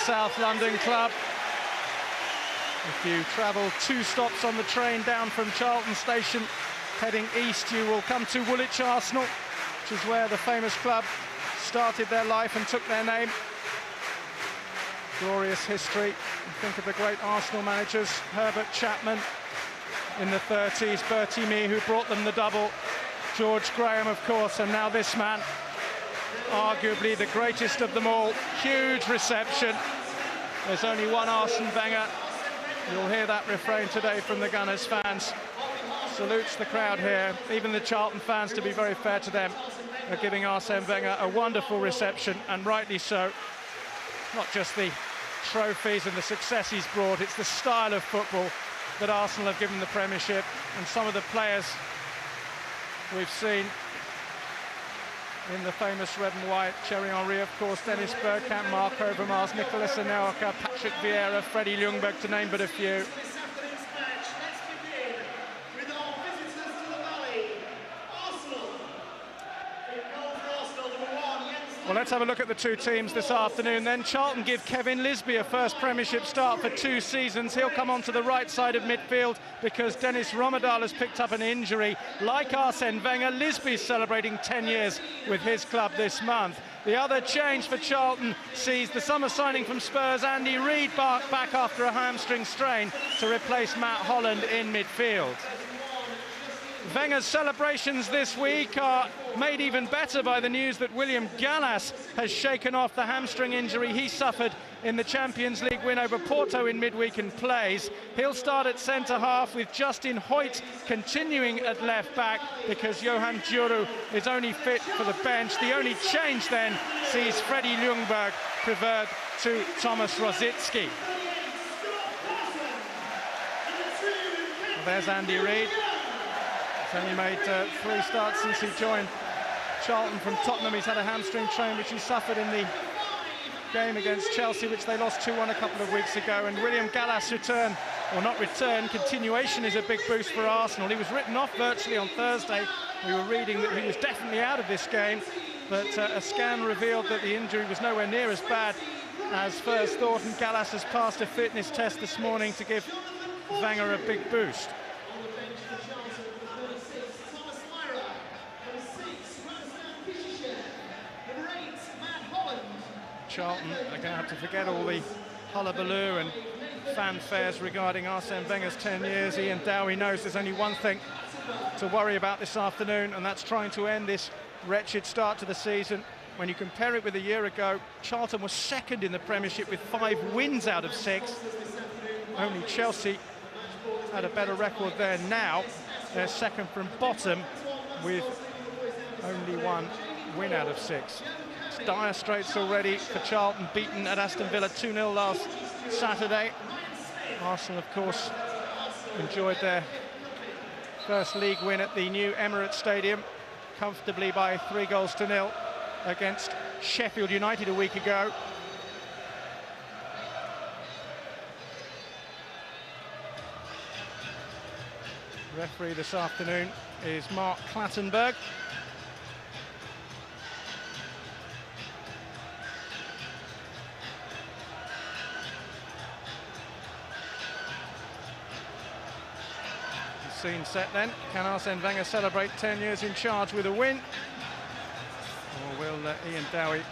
South London club. If you travel 2 stops on the train down from Charlton station, heading east, you will come to Woolwich Arsenal, which is where the famous club started their life and took their name. Glorious history. You think of the great Arsenal managers, Herbert Chapman in the 30s, Bertie Mee, who brought them the double, George Graham, of course, and now this man, arguably the greatest of them all. Huge reception. There's only one Arsene Wenger. You'll hear that refrain today from the Gunners fans. Salutes the crowd here. Even the Charlton fans, to be very fair to them, are giving Arsene Wenger a wonderful reception, and rightly so. Not just the trophies and the success he's brought, it's the style of football that Arsenal have given the Premiership, and some of the players we've seen in the famous red and white. Thierry Henry, of course, Dennis Bergkamp, Mark Overmars, Nicolas Anelka, Patrick Vieira, Freddie Ljungberg, to name but a few. Well, let's have a look at the two teams this afternoon then. Charlton give Kevin Lisbie a first Premiership start for 2 seasons. He'll come onto the right side of midfield because Dennis Rommedahl has picked up an injury. Like Arsene Wenger, Lisbie's celebrating 10 years with his club this month. The other change for Charlton sees the summer signing from Spurs, Andy Reid, back after a hamstring strain to replace Matt Holland in midfield. Wenger's celebrations this week are made even better by the news that William Gallas has shaken off the hamstring injury he suffered in the Champions League win over Porto in midweek and plays. He'll start at centre-half with Justin Hoyt continuing at left-back because Johan Djuru is only fit for the bench. The only change then sees Freddie Ljungberg preferred to Thomas Rosicky. Well, there's Andy Reid. He's only made 3 starts since he joined Charlton from Tottenham. He's had a hamstring strain which he suffered in the game against Chelsea, which they lost 2-1 a couple of weeks ago. And William Gallas' return, or not return, continuation is a big boost for Arsenal. He was written off virtually on Thursday. We were reading that he was definitely out of this game, but a scan revealed that the injury was nowhere near as bad as first thought, and Gallas has passed a fitness test this morning to give Wenger a big boost. Charlton are going to have to forget all the hullabaloo and fanfares regarding Arsene Wenger's 10 years. Ian Dowie knows there's only one thing to worry about this afternoon, and that's trying to end this wretched start to the season. When you compare it with a year ago, Charlton was second in the Premiership with 5 wins out of 6. Only Chelsea had a better record there. Now they're second from bottom with only 1 win out of 6. Dire straits already for Charlton, beaten at Aston Villa 2-0 last Saturday. Arsenal, of course, enjoyed their first league win at the new Emirates Stadium comfortably by 3-0 against Sheffield United a week ago. Referee this afternoon is Mark Clattenburg. Scene set then. Can Arsene Wenger celebrate 10 years in charge with a win? Or will Ian Dowie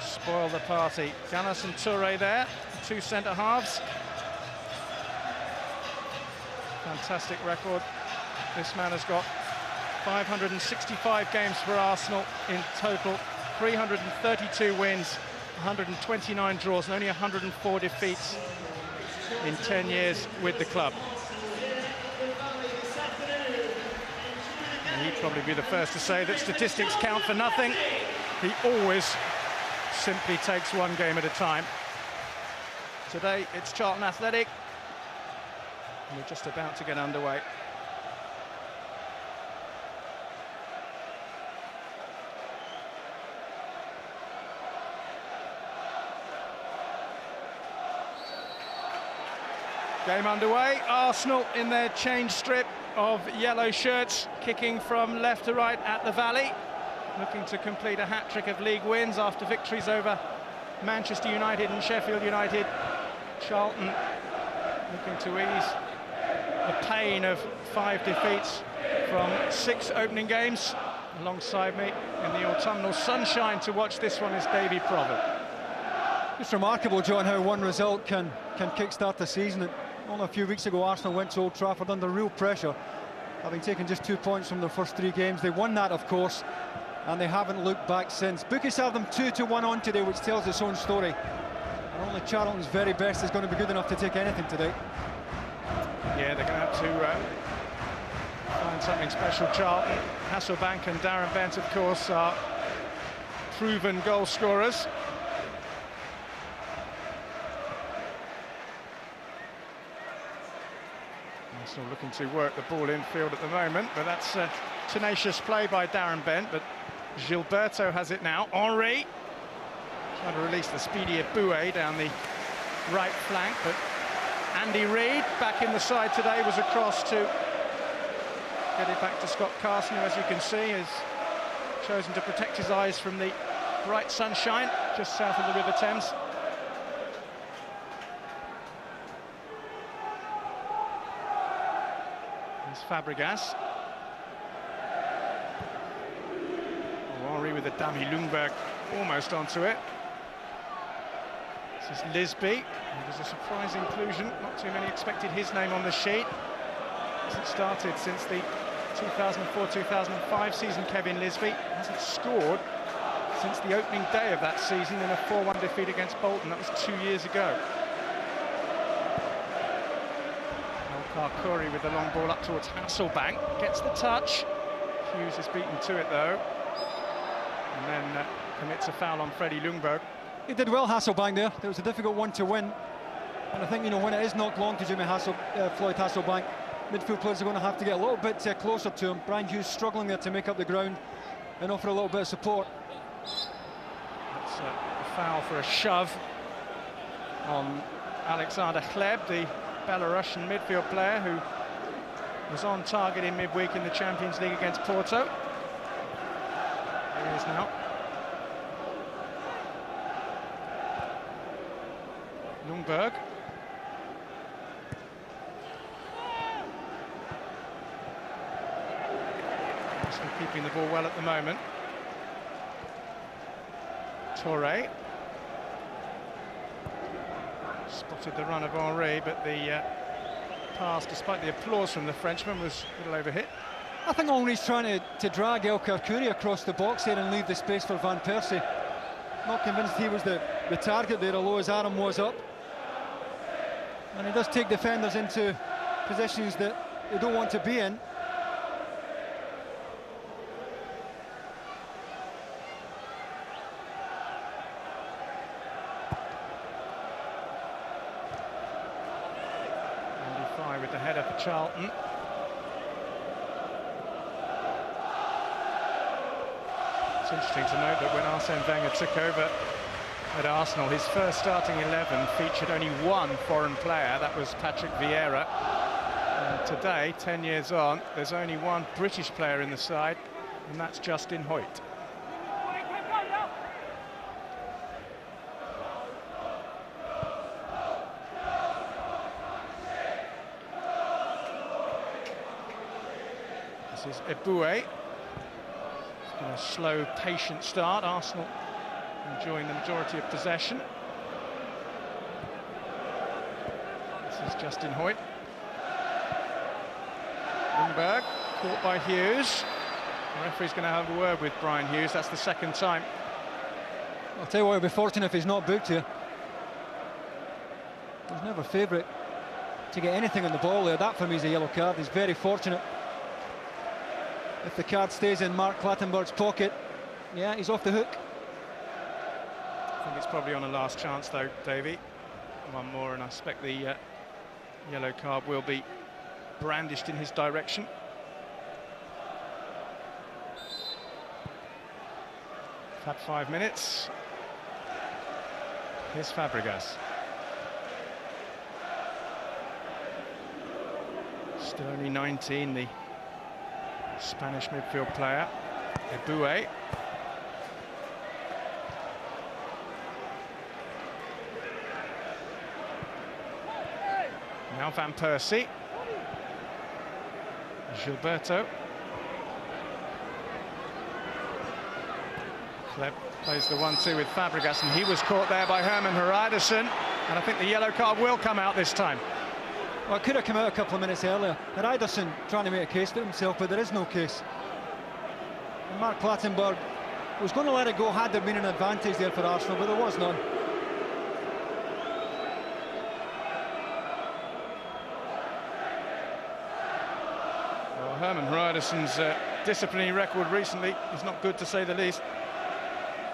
spoil the party? Gallas and Touré there, 2 centre-halves. Fantastic record. This man has got 565 games for Arsenal in total, 332 wins, 129 draws and only 104 defeats in 10 years with the club. And he'd probably be the first to say that statistics count for nothing. He always simply takes one game at a time. Today it's Charlton Athletic, and we're just about to get underway. Game underway. Arsenal in their change strip of yellow shirts, kicking from left to right at the Valley, looking to complete a hat-trick of league wins after victories over Manchester United and Sheffield United. Charlton looking to ease the pain of 5 defeats from 6 opening games. Alongside me in the autumnal sunshine to watch this one is Davy Provitt. It's remarkable, John, how one result can kick-start the season. Only a few weeks ago, Arsenal went to Old Trafford under real pressure, having taken just 2 points from their first 3 games. They won that, of course, and they haven't looked back since. Bookies have them 2-1 on today, which tells its own story. And only Charlton's very best is going to be good enough to take anything today. Yeah, they're going to have to find something special. Charlton, Hasselbank and Darren Bent, of course, are proven goal scorers. Arsenal looking to work the ball infield at the moment, but that's tenacious play by Darren Bent. But Gilberto has it now. Henry trying to release the speedy Eboué down the right flank, but Andy Reid back in the side today was a cross to get it back to Scott Carson, who, as you can see, has chosen to protect his eyes from the bright sunshine just south of the River Thames. There's Fabregas. Henry with a dummy, Ljungberg almost onto it. This is Lisby. It was a surprise inclusion. Not too many expected his name on the sheet. Hasn't started since the 2004-2005 season. Kevin Lisby hasn't scored since the opening day of that season in a 4-1 defeat against Bolton. That was 2 years ago. Curry with the long ball up towards Hasselbank. Gets the touch. Hughes is beaten to it though. And then commits a foul on Freddie Ljungberg. He did well, Hasselbank, there. It was a difficult one to win. And I think, you know, when it is knocked long to Floyd Hasselbank, midfield players are going to have to get a little bit closer to him. Brian Hughes struggling there to make up the ground and offer a little bit of support. That's a foul for a shove on Alexander Hleb, the Belarusian midfield player who was on target in midweek in the Champions League against Porto. There he is now. Ljungberg. Still keeping the ball well at the moment. Touré. Spotted the run of Henry, but the pass, despite the applause from the Frenchman, was a little overhit. I think Henry's trying to drag El Kharkouri across the box here and leave the space for Van Persie. Not convinced he was the target there, although his arm was up. And he does take defenders into positions that they don't want to be in. With the header for Charlton. It's interesting to note that when Arsene Wenger took over at Arsenal, his first starting 11 featured only one foreign player. That was Patrick Vieira. And today, 10 years on, there's only one British player in the side, and that's Justin Hoyt. This is Eboué. It's been a slow, patient start. Arsenal enjoying the majority of possession. This is Justin Hoyt. Ljungberg, caught by Hughes. The referee's going to have a word with Brian Hughes. That's the second time. I'll tell you what, he'll be fortunate if he's not booked here. He's never favourite to get anything on the ball there. That for me is a yellow card. He's very fortunate. If the card stays in Mark Clattenburg's pocket, yeah, he's off the hook. I think it's probably on a last chance though, Davey. One more and I expect the yellow card will be brandished in his direction. Had 5 minutes. Here's Fabregas. Still only 19, the Spanish midfield player. Eboué. Now Van Persie. Gilberto. Kleb plays the 1-2 with Fabregas, and he was caught there by Herman Hreidarson, and I think the yellow card will come out this time. Well, it could have come out a couple of minutes earlier. Hreidarson trying to make a case for himself, but there is no case. And Mark Clattenburg was going to let it go had there been an advantage there for Arsenal, but there was none. Well, Herman Hreidarson's disciplinary record recently is not good, to say the least.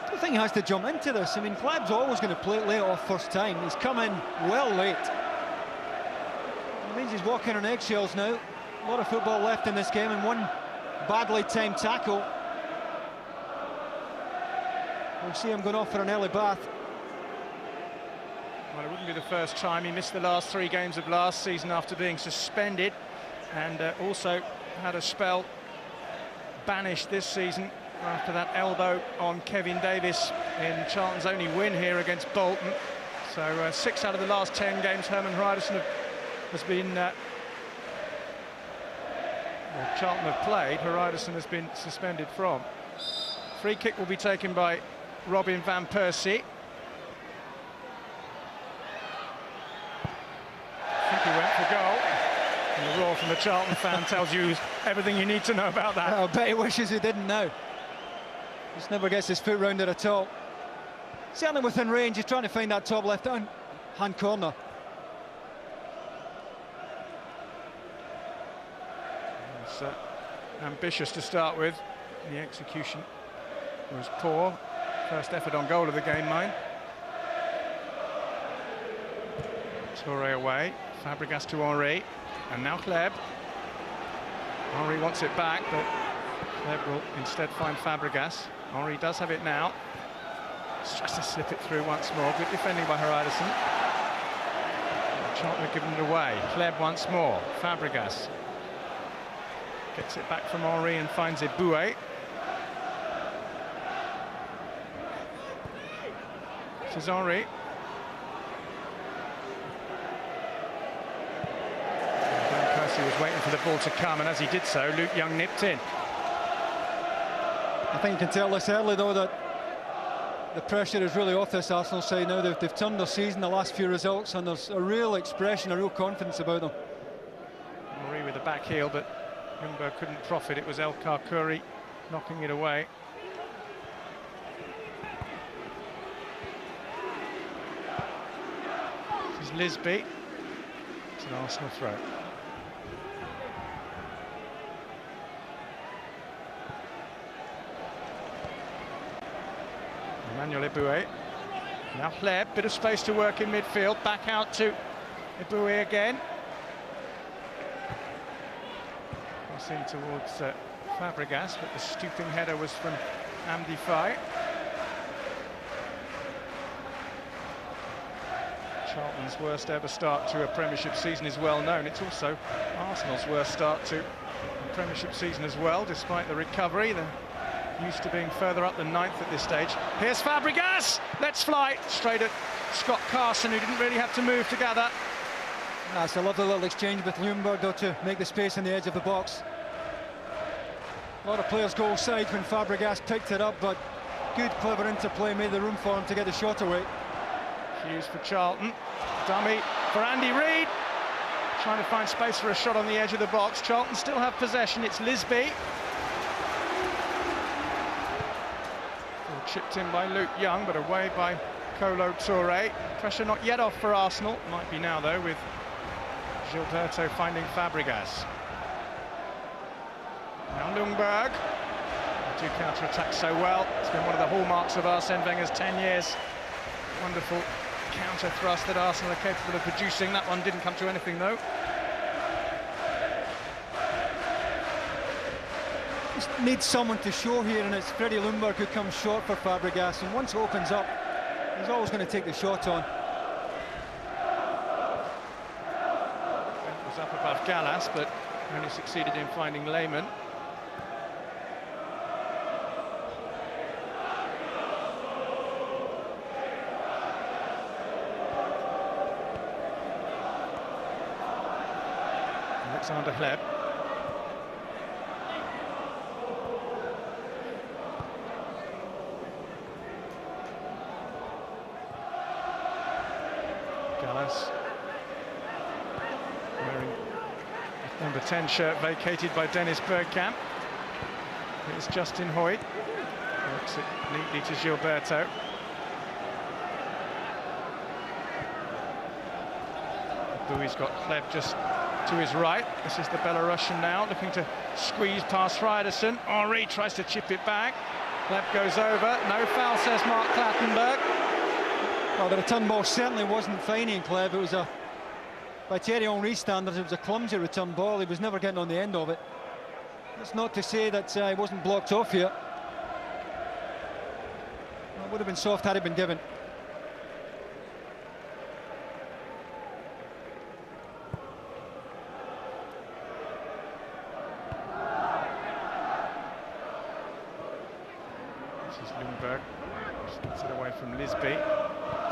I think he has to jump into this. I mean, Kleb's always going to play it late off first time. He's come in well late. It means he's walking on eggshells now. A lot of football left in this game, and one badly timed tackle. We'll see him going off for an early bath. Well, it wouldn't be the first time. He missed the last 3 games of last season after being suspended, and also had a spell banished this season after that elbow on Kevin Davis in Charlton's only win here against Bolton. So 6 out of the last 10 games Herman Hreidarson has been, Charlton have played, Hreidarson has been suspended from. Free kick will be taken by Robin Van Persie. I think he went for goal. And the roar from the Charlton fan tells you everything you need to know about that. I bet he wishes he didn't now. Just never gets his foot round it at all. Certainly within range, he's trying to find that top left-hand corner. It's ambitious to start with. The execution was poor. First effort on goal of the game, mind. Touré away. Fabregas to Henry. And now Kleb. Henry wants it back, but Kleb will instead find Fabregas. Henry does have it now. Tries to slip it through once more. Good defending by Hreidarson. Charlton have given it away. Kleb once more. Fabregas gets it back from Henry and finds Eboué. This is Henry. Van Persie was waiting for the ball to come, and as he did so, Luke Young nipped in. I think you can tell this early, though, that the pressure is really off this Arsenal side now. They've turned their season, the last few results, and there's a real expression, a real confidence about them. Henry with the back heel, but Ljungberg couldn't profit. It was El Karkouri knocking it away. This is Lisby. It's an Arsenal throw. Emmanuel Eboué. Now Kleb, bit of space to work in midfield. Back out to Eboué again. Crossing towards Fabregas, but the stooping header was from Amdi Faye. Charlton's worst ever start to a Premiership season is well known. It's also Arsenal's worst start to a Premiership season as well, despite the recovery. They're used to being further up than 9th at this stage. Here's Fabregas! Let's fly straight at Scott Carson, who didn't really have to move together. That's a lovely little exchange with Ljungberg, though, to make the space on the edge of the box. A lot of players go side when Fabregas picked it up, but good, clever interplay made the room for him to get the shot away. Hughes for Charlton. Dummy for Andy Reid. Trying to find space for a shot on the edge of the box. Charlton still have possession. It's Lisby. Chipped in by Luke Young, but away by Kolo Touré. Pressure not yet off for Arsenal. Might be now, though, with Gilberto finding Fabregas. Now Ljungberg. They do counter-attack so well. It's been one of the hallmarks of Arsene Wenger's 10 years. Wonderful counter-thrust that Arsenal are capable of producing. That one didn't come to anything, though. Just needs someone to show here, and it's Freddie Ljungberg who comes short for Fabregas, and once it opens up, he's always going to take the shot on. It was up above Gallas, but only succeeded in finding Lehmann. Alexander Hleb. Gallas wearing number 10 shirt, vacated by Dennis Bergkamp. It's Justin Hoyt. Works it neatly to Gilberto. Boui's got Hleb just to his right. This is the Belarusian now, looking to squeeze past Ryderson. Henri tries to chip it back. Hleb goes over. No foul, says Mark Clattenburg. Well, the return ball certainly wasn't finding Hleb. It was by Thierry Henry's standards, it was a clumsy return ball. He was never getting on the end of it. That's not to say that he wasn't blocked off here. It would have been soft had it been given. This is Ljungberg. Just gets it away from Lisby.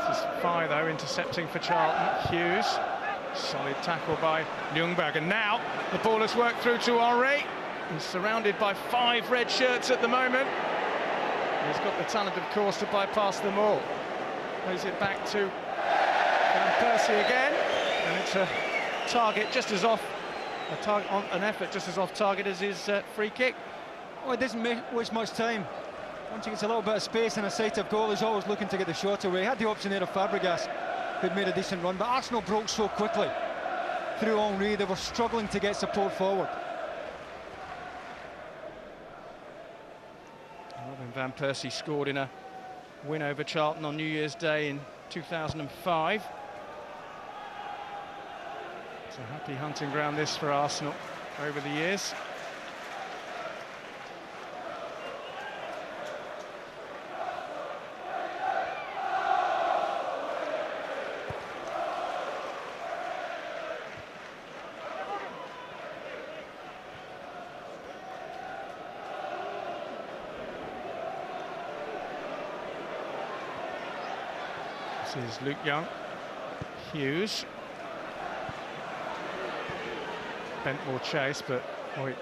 This is Fye, though, intercepting for Charlton. Hughes. Solid tackle by Ljungberg. And now the ball has worked through to Henri. He's surrounded by 5 red shirts at the moment. He's got the talent, of course, to bypass them all. Plays it back to Van Persie again. And it's a target just as off, an effort just as off target as his free kick. Oh, it doesn't waste much time. Once he gets a little bit of space and a sight of goal, he's always looking to get the shot away. He had the option there of Fabregas, who'd made a decent run, but Arsenal broke so quickly through Henri. They were struggling to get support forward. Robin Van Persie scored in a win over Charlton on New Year's Day in 2005. It's a happy hunting ground, this, for Arsenal over the years. This is Luke Young. Hughes. Bentmore chase, but Hoyt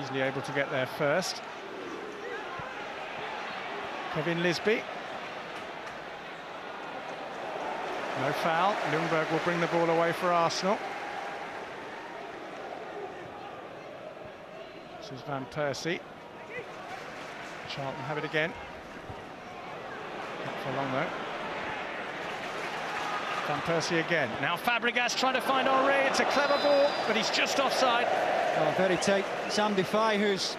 easily able to get there first. Kevin Lisby. No foul. Ljungberg will bring the ball away for Arsenal. This is Van Persie. Charlton have it again. Not for long, though. Van Persie again. Now Fabregas trying to find Henri. It's a clever ball, but he's just offside. Oh, very tight. Sam Defy, who's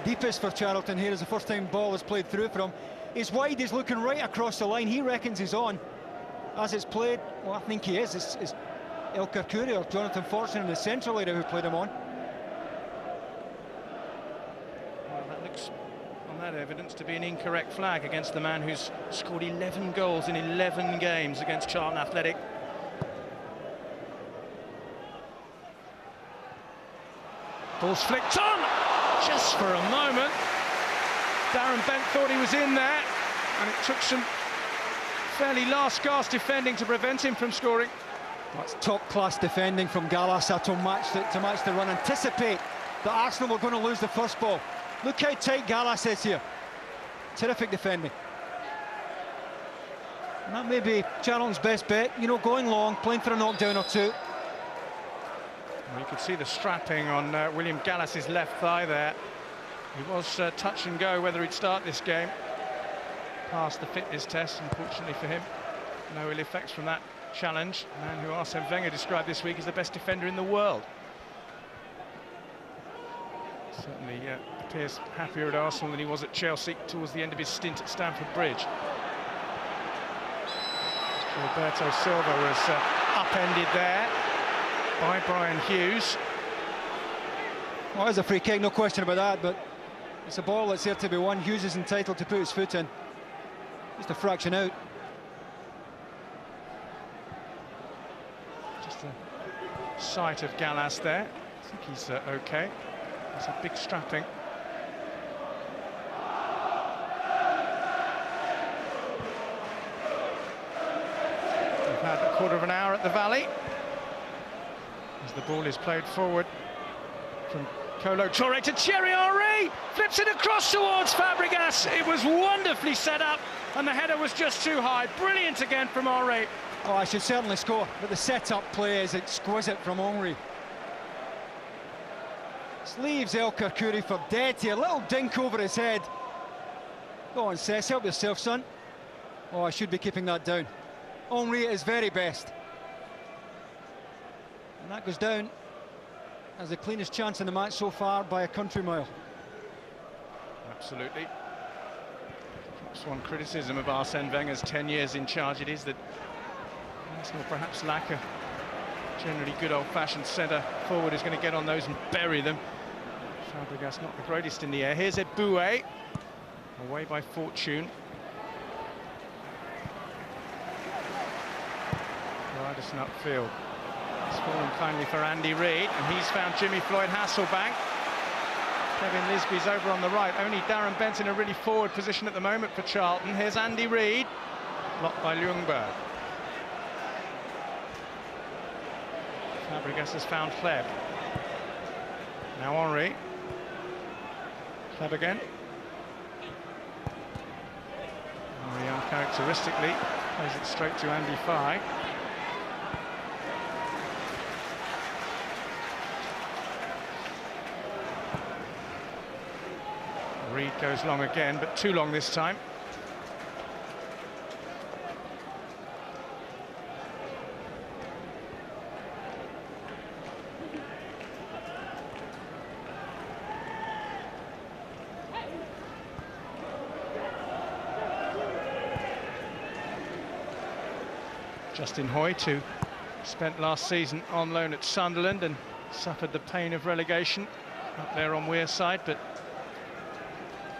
deepest for Charlton here, is the first time ball is played through for him. He's wide, he's looking right across the line. He reckons he's on. As it's played, well, I think he is. It's El Kirkouri or Jonathan Fortune in the central area who played him on. Well, that looks, on that evidence, to be an incorrect flag against the man who's scored 11 goals in 11 games against Charlton Athletic. Ball's flicked on, just for a moment. Darren Bent thought he was in there, and it took some fairly last-gasp defending to prevent him from scoring. That's top-class defending from Gallas to match the run. Anticipate that Arsenal were going to lose the first ball. Look how tight Gallas is here. Terrific defending. And that may be Charlton's best bet, you know, going long, playing for a knockdown or two. Well, you could see the strapping on William Gallas's left thigh there. He was touch and go whether he'd start this game. Passed the fitness test, unfortunately for him. No ill effects from that challenge. The man who Arsene Wenger described this week as the best defender in the world. Certainly appears happier at Arsenal than he was at Chelsea towards the end of his stint at Stamford Bridge. Roberto Silva was upended there by Brian Hughes. Well, there's a free kick, no question about that, but it's a ball that's there to be won. Hughes is entitled to put his foot in. Just a fraction out. Just a sight of Gallas there. I think he's okay. It's a big strapping. We've had a quarter of an hour at the Valley. As the ball is played forward from Kolo Touré to Thierry Henry, flips it across towards Fabregas. It was wonderfully set up, and the header was just too high. Brilliant again from Henry. Oh, I should certainly score, but the set-up play is exquisite from Henry. This leaves El Karkouri for dead here. A little dink over his head. Go on, Cess, help yourself, son. Oh, I should be keeping that down. Henry at his very best. And that goes down as the cleanest chance in the match so far by a country mile. Absolutely. Perhaps one criticism of Arsene Wenger's 10 years in charge, it is that Arsenal perhaps lack a generally good old-fashioned centre forward who's going to get on those and bury them. Fabregas not the greatest in the air. Here's Eboué, away by Fortune. Ryderson upfield. It's fallen kindly for Andy Reid, and he's found Jimmy Floyd Hasselbank. Kevin Lisby's over on the right. Only Darren Bent in a really forward position at the moment for Charlton. Here's Andy Reid, blocked by Ljungberg. Fabregas has found Kleb. Now Henry. Kleb again. Henry uncharacteristically plays it straight to Andy Fye. Reid goes long again, but too long this time. Justin Hoyt, who spent last season on loan at Sunderland and suffered the pain of relegation up there on Wearside, but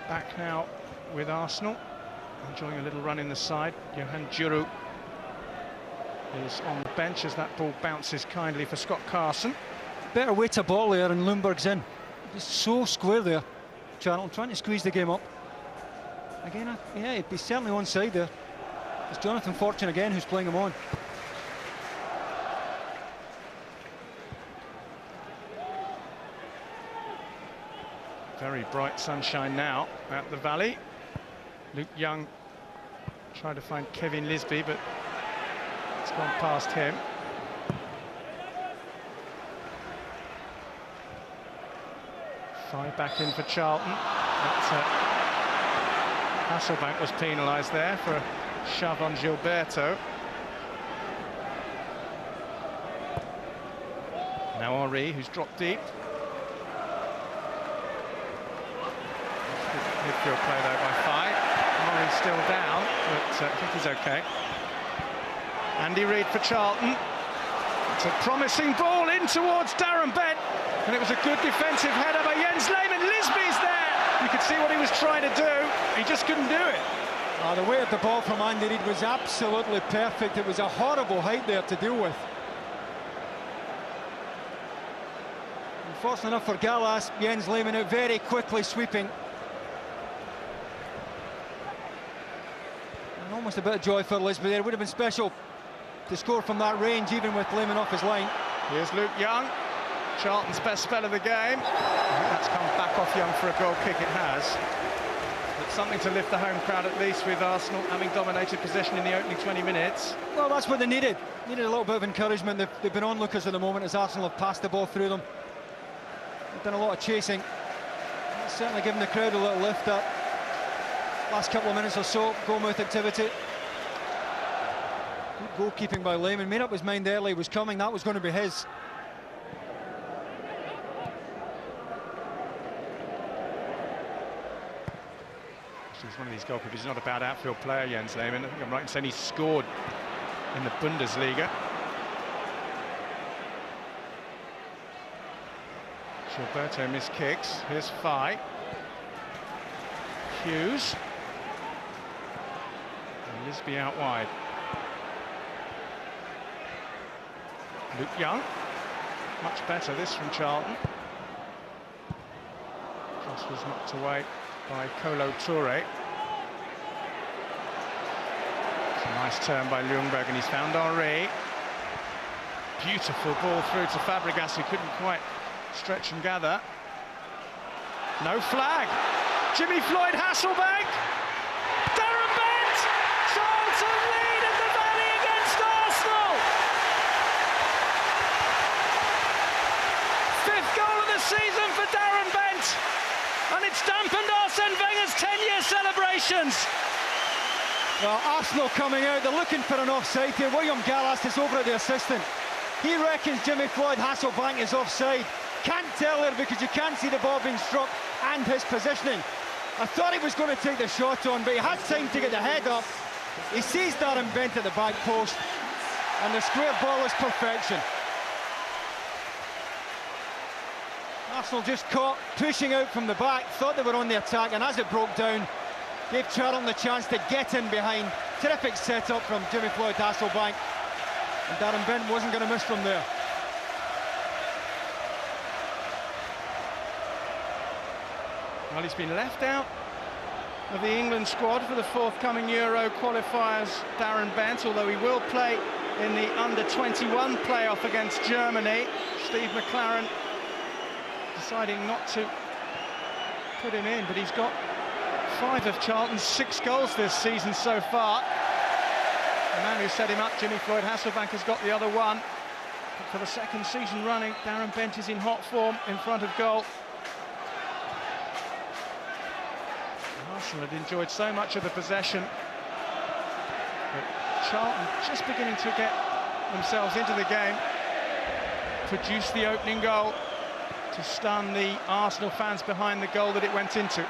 back now with Arsenal, enjoying a little run in the side. Johan Djurou is on the bench as that ball bounces kindly for Scott Carson. Better weight of ball there, and Ljungberg's in. Just so square there. Charlton trying to squeeze the game up. Again, yeah, he'd be certainly onside there. It's Jonathan Fortune again who's playing him on. Very bright sunshine now at the Valley. Luke Young tried to find Kevin Lisby, but it's gone past him. Five back in for Charlton. Hasselbank was penalised there for a shove on Gilberto. Now Henry, who's dropped deep. Midfield play though by Fye. Henry's still down, but I think he's okay. Andy Reid for Charlton. It's a promising ball in towards Darren Bent, and it was a good defensive header by Jens Lehmann. Lisby's there. You could see what he was trying to do. He just couldn't do it. The weight of the ball from Andy Reid was absolutely perfect. It was a horrible height there to deal with. Unfortunate enough for Gallas, Jens Lehmann out very quickly sweeping. And almost a bit of joy for Lisby there. It would have been special to score from that range, even with Lehmann off his line. Here's Luke Young, Charlton's best spell of the game. I think that's come back off Young for a goal kick, it has. But something to lift the home crowd at least, with Arsenal having dominated possession in the opening 20 minutes. Well, that's what they needed. Needed a little bit of encouragement. They've been onlookers at the moment as Arsenal have passed the ball through them. They've done a lot of chasing. It's certainly given the crowd a little lift that last couple of minutes or so. Goalmouth activity. Good goalkeeping by Lehmann. Made up his mind early, he was coming, that was going to be his. He's one of these goalkeepers. He's not a bad outfield player, Jens Lehmann. I think I'm right in saying he scored in the Bundesliga. Gilberto missed kicks. Here's Fye. Hughes. And Lisby out wide. Luke Young. Much better this from Charlton. Cross was knocked away by Kolo Touré. It's a nice turn by Ljungberg, and he's found Henry. beautiful ball through to Fabregas, who couldn't quite stretch and gather. No flag. Jimmy Floyd Hasselbank. Darren Bent. Charlton lead in the Valley against Arsenal. Fifth goal of the season for Darren Bent. And it's dampened Arsene Wenger's 10-year celebrations. Well, Arsenal coming out, they're looking for an offside here. William Gallas is over at the assistant. He reckons Jimmy Floyd Hasselbank is offside. Can't tell there because you can't see the ball being struck and his positioning. I thought he was going to take the shot on, but he had time to get the head up. He sees Darren Bent at the back post, and the square ball is perfection. Arsenal just caught pushing out from the back, thought they were on the attack, and as it broke down, gave Charlton the chance to get in behind. Terrific setup from Jimmy Floyd Hasselbank, and Darren Bent wasn't going to miss from there. Well, he's been left out of the England squad for the forthcoming Euro qualifiers, Darren Bent, although he will play in the under-21 playoff against Germany. Steve McLaren deciding not to put him in, but he's got 5 of Charlton's 6 goals this season so far. The man who set him up, Jimmy Floyd Hasselbank, has got the other one. But for the second season running, Darren Bent is in hot form in front of goal. Arsenal had enjoyed so much of the possession, but Charlton just beginning to get themselves into the game, produced the opening goal to stun the Arsenal fans behind the goal that it went into.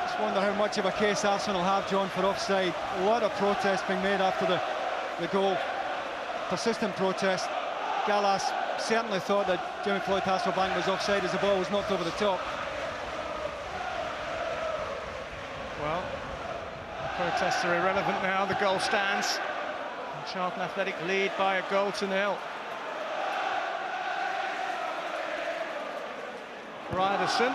Just wonder how much of a case Arsenal have, John, for offside. A lot of protests being made after the goal. Persistent protest. Gallas certainly thought that Jimmy Floyd Hasselbank was offside as the ball was knocked over the top. Well, the protests are irrelevant now. The goal stands. And Charlton Athletic lead by a goal to nil. Ryerson.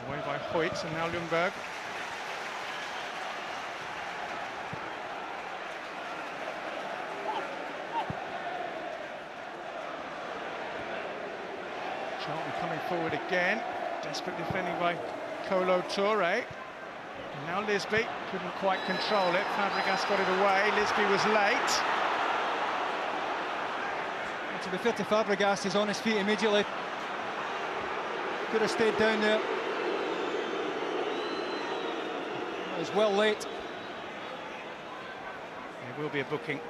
Away by Hoyt, and now Ljungberg. Charlton coming forward again, desperate defending by Kolo Touré. And now Lisby couldn't quite control it. Fabregas got it away. Lisby was late. And to be fair to Fabregas, he's on his feet immediately. Could have stayed down there. It was well late. There will be a booking.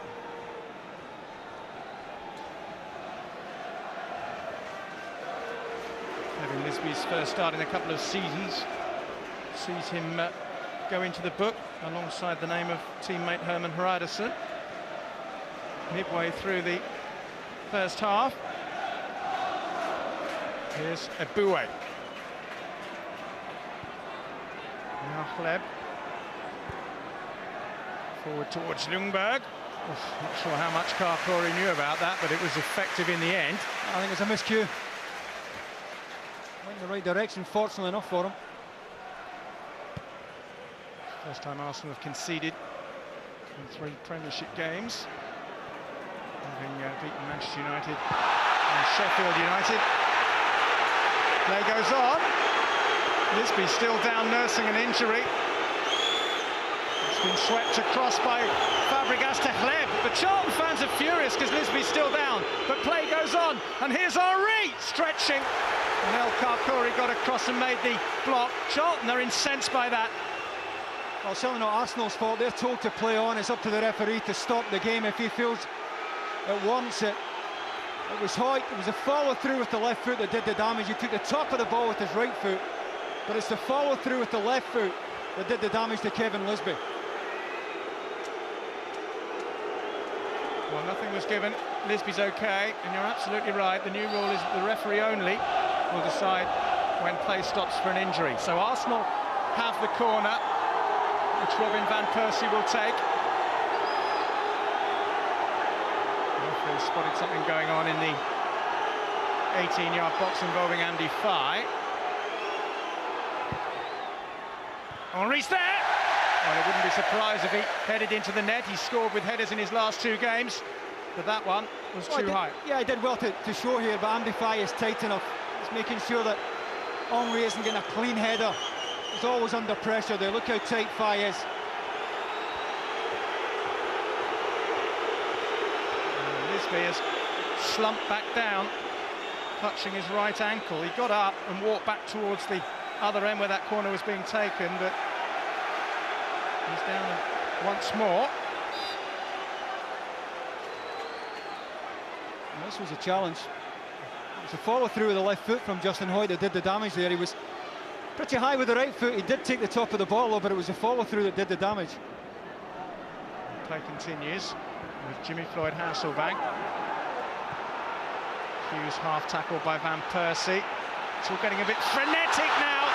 Having Lisby's first start in a couple of seasons sees him go into the book alongside the name of teammate Herman Hreidersen. Midway through the first half. Here's Eboué. Now Hleb. Forward towards Ljungberg. Not sure how much Karkori knew about that, but it was effective in the end. I think it's a miscue. Went in the right direction, fortunately enough for him. First time Arsenal have conceded in 3 Premiership games, having beaten Manchester United and Sheffield United. Play goes on. Lisby still down, nursing an injury. It's been swept across by Fabregas to Hleb. The Charlton fans are furious because Lisby's still down, but play goes on, and here's Henry stretching. And El Karkouri got across and made the block. Charlton are incensed by that. Well, certainly not Arsenal's fault. They're told to play on. It's up to the referee to stop the game if he feels it wants it. It was Hoyt. It was a follow-through with the left foot that did the damage. He took the top of the ball with his right foot, but it's the follow-through with the left foot that did the damage to Kevin Lisby. Well, nothing was given. Lisby's okay, and you're absolutely right. The new rule is that the referee only will decide when play stops for an injury. So Arsenal have the corner, which Robin van Persie will take. The referee spotted something going on in the 18-yard box involving Andy Fye. Henry's there! Well, I wouldn't be surprised if he headed into the net. He scored with headers in his last 2 games, but that one was too high. Yeah, he did well to show here, but Andy Faye is tight enough. He's making sure that Henry isn't getting a clean header. He's always under pressure there. Look how tight Faye is. Lisby has slumped back down, touching his right ankle. He got up and walked back towards the other end where that corner was being taken, but he's down once more. And this was a challenge. It was a follow-through with the left foot from Justin Hoyt that did the damage there. He was pretty high with the right foot. He did take the top of the ball, but it was a follow-through that did the damage. Play continues with Jimmy Floyd Hasselbank. Hughes half tackled by Van Persie. It's all getting a bit frenetic now.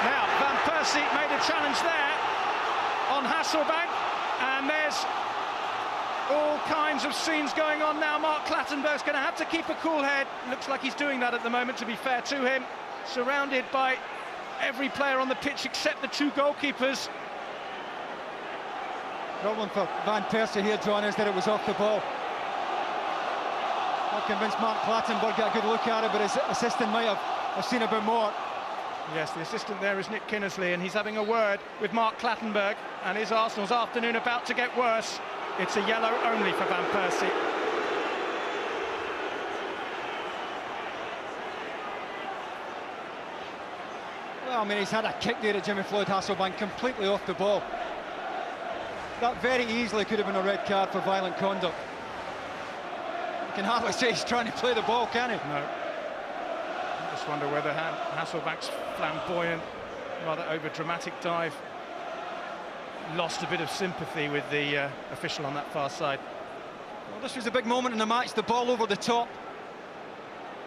Now Van Persie made a challenge there on Hasselbank, and there's all kinds of scenes going on now. Mark Clattenburg's going to have to keep a cool head. Looks like he's doing that at the moment, to be fair to him. Surrounded by every player on the pitch except the 2 goalkeepers. Problem for Van Persie here, John, is that it was off the ball. Not convinced Mark Clattenburg got a good look at it, but his assistant might have seen a bit more. Yes, the assistant there is Nick Kinnersley, and he's having a word with Mark Clattenburg, and is Arsenal's afternoon about to get worse? It's a yellow only for Van Persie. Well, I mean, he's had a kick there at Jimmy Floyd Hasselbank, completely off the ball. That very easily could have been a red card for violent conduct. You can hardly say he's trying to play the ball, can he? No. I just wonder whether Hasselbank's flamboyant, rather over-dramatic dive lost a bit of sympathy with the official on that far side. Well, this was a big moment in the match, the ball over the top.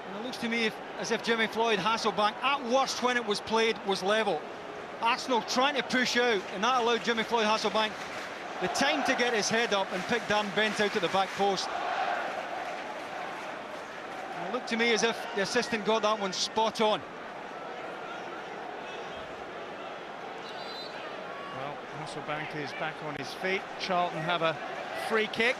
And it looks to me as if Jimmy Floyd Hasselbank, at worst when it was played, was level. Arsenal trying to push out, and that allowed Jimmy Floyd Hasselbank the time to get his head up and pick Dan Bent out at the back post. And it looked to me as if the assistant got that one spot on. Well, Hasselbank is back on his feet. Charlton have a free kick.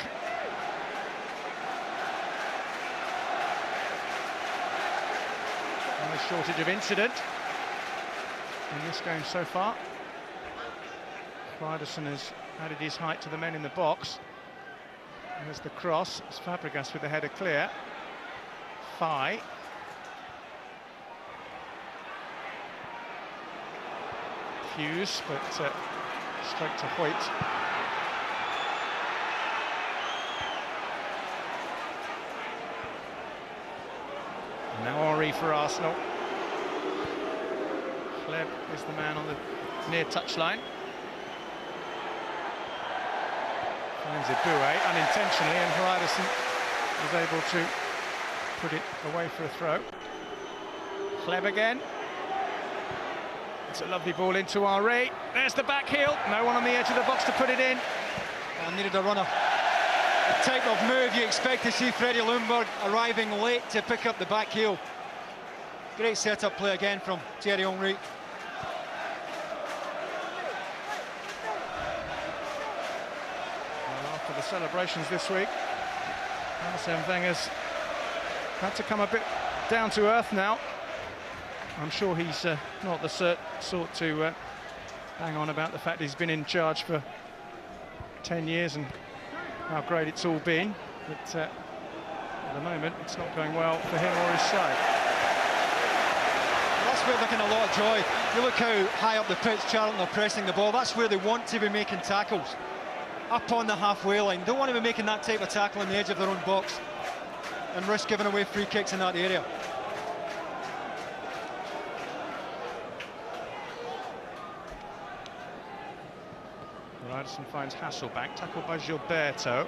No shortage of incident in this game so far. Ryderson has added his height to the men in the box. There's the cross. It's Fabregas with the header clear. Faye. Hughes, but straight to Hoyt. And now Henry for Arsenal. Hleb is the man on the near touchline. Finds Ibue unintentionally, and Ryderson was able to put it away for a throw. Hleb again. It's a lovely ball into Henry. There's the back heel. No one on the edge of the box to put it in. And needed a runner. The type of move you expect to see Freddie Ljungberg arriving late to pick up the back heel. Great set-up play again from Thierry Henry. Well, after the celebrations this week, Arsene Wenger's had to come a bit down to earth now. I'm sure he's not the sort to hang on about the fact he's been in charge for 10 years and how great it's all been, but at the moment it's not going well for him or his side. That's where they're getting a lot of joy. You look how high up the pitch Charlton are pressing the ball. That's where they want to be making tackles, up on the halfway line. Don't want to be making that type of tackle on the edge of their own box and risk giving away free kicks in that area. Ryderson finds Hasselbank, tackled by Gilberto.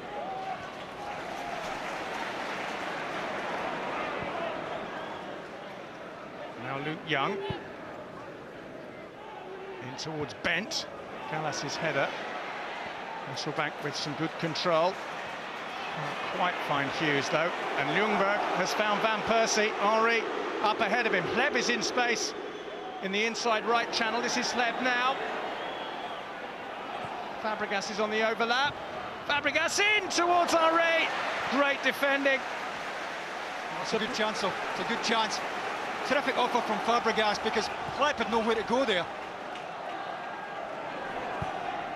Now Luke Young. In towards Bent. Gallas's header. Hasselbank with some good control. Can't quite find Hughes though. And Ljungberg has found Van Persie. Henry up ahead of him. Hleb is in space in the inside right channel. This is Hleb now. Fabregas is on the overlap. Fabregas in towards Henry. Great defending. It's a good chance, though. It's a good chance. Terrific offer from Fabregas because Klepp had nowhere to go there.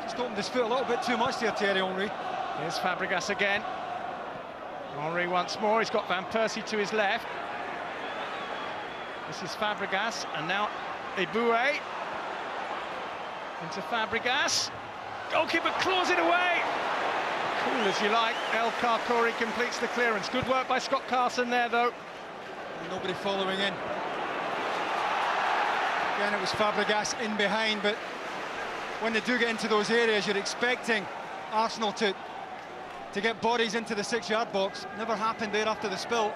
Just opened his foot a little bit too much there, Thierry Henry. Here's Fabregas again. Henry once more. He's got Van Persie to his left. This is Fabregas, and now Eboué into Fabregas. Goalkeeper claws it away. Cool as you like. El Karkouri completes the clearance. Good work by Scott Carson there, though. Nobody following in. Again, it was Fabregas in behind, but when they do get into those areas, you're expecting Arsenal to get bodies into the 6-yard box. Never happened there after the spill.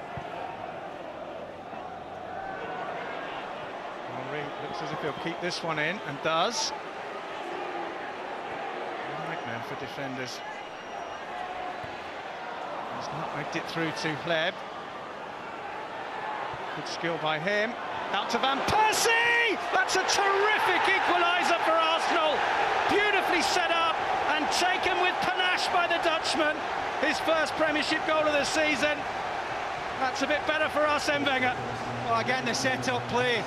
Henry looks as if he'll keep this one in, and does. Nightmare for defenders. He's nutmegged it through to Hleb. Good skill by him. Out to Van Persie! That's a terrific equaliser for Arsenal. Beautifully set up and taken with panache by the Dutchman. His first Premiership goal of the season. That's a bit better for Arsene Wenger. Well, again, the set-up play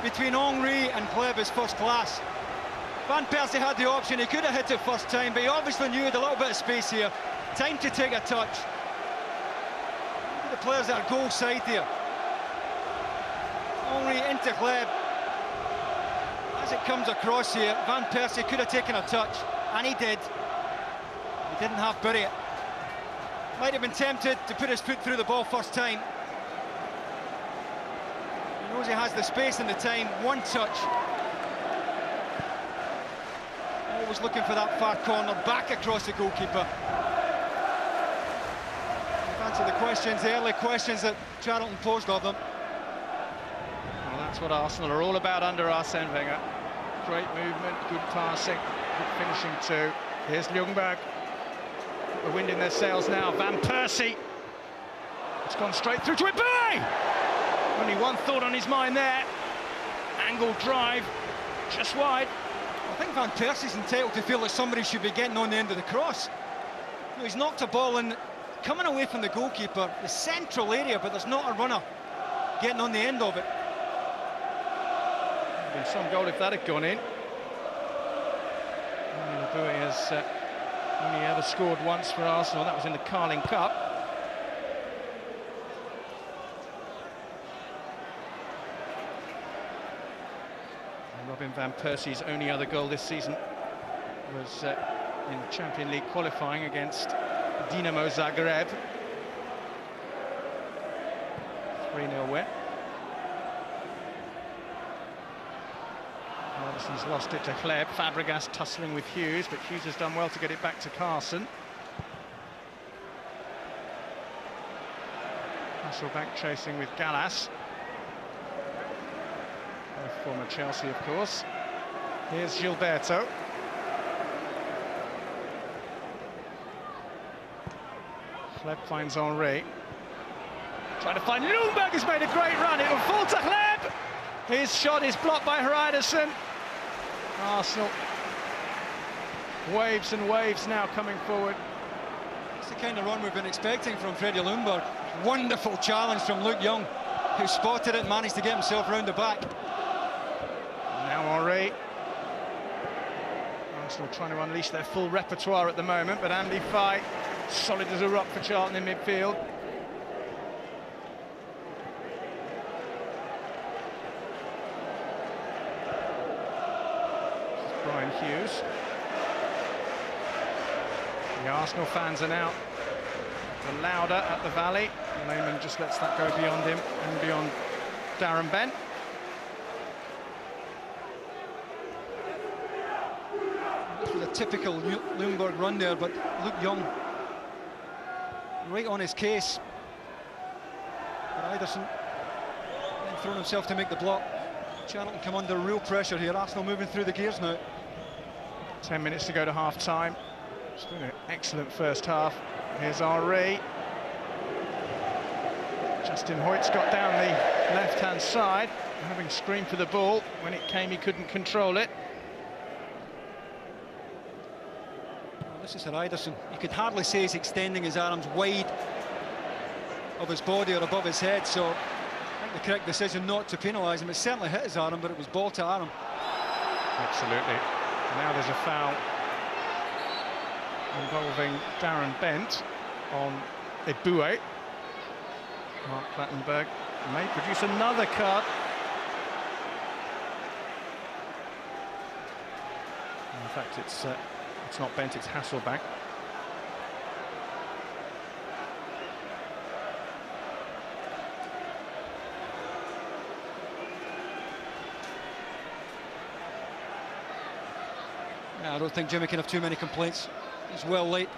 between Henry and Hleb is first class. Van Persie had the option. He could have hit it first time, but he obviously knew he had a little bit of space here. Time to take a touch. Look at the players that are goal side here. Henry into Hleb. As it comes across here, Van Persie could have taken a touch, and he did. He didn't have bury it. Might have been tempted to put his foot through the ball first time. He knows he has the space and the time. One touch. Always looking for that far corner, back across the goalkeeper. Answer the questions, the early questions that Charlton posed of them. Well, that's what Arsenal are all about under Arsene Wenger. Great movement, good passing, good finishing too. Here's Ljungberg. The wind in their sails now. Van Persie. It's gone straight through to Eboué. Only one thought on his mind there. Angled drive, just wide. I think Van Persie's entitled to feel that somebody should be getting on the end of the cross. You know, he's knocked a ball in, coming away from the goalkeeper, the central area, but there's not a runner getting on the end of it. Would have been some goal if that had gone in. Eboué has only ever scored once for Arsenal. That was in the Carling Cup. Robin Van Persie's only other goal this season was in Champions League qualifying against Dinamo Zagreb. 3-0 win. Robertson's lost it to Hleb. Fabregas tussling with Hughes, but Hughes has done well to get it back to Carson. Hasselbank chasing with Gallas. Both former Chelsea, of course. Here's Gilberto. Hleb finds Henry. Trying to find Ljungberg, has made a great run. It will fall to Hleb. His shot is blocked by Hreiderson. Arsenal waves and waves now coming forward. It's the kind of run we've been expecting from Freddie Ljungberg. Wonderful challenge from Luke Young, who spotted it and managed to get himself round the back. Now Henry. Arsenal trying to unleash their full repertoire at the moment, but Andy Fight, solid as a rock for Charlton in midfield. This is Brian Hughes. The Arsenal fans are now louder at the Valley. Lehmann just lets that go beyond him and beyond Darren Bent. This was a typical Ljungberg run there, but Luke Young right on his case. But Hreiderson then thrown himself to make the block. Charlton come under real pressure here. Arsenal moving through the gears now. 10 minutes to go to half-time. It's been an excellent first half. Here's Henry. Justin Hoyt's got down the left-hand side, having screamed for the ball. When it came, he couldn't control it. This is Ryderson. You could hardly say he's extending his arms wide of his body or above his head, so I think the correct decision not to penalise him. It certainly hit his arm, but it was ball to arm. Absolutely. Now there's a foul involving Darren Bent on Eboué. Mark Clattenburg may produce another card. In fact, it's not Bent, it's Hasselbank. Yeah, I don't think Jimmy can have too many complaints. He's well late.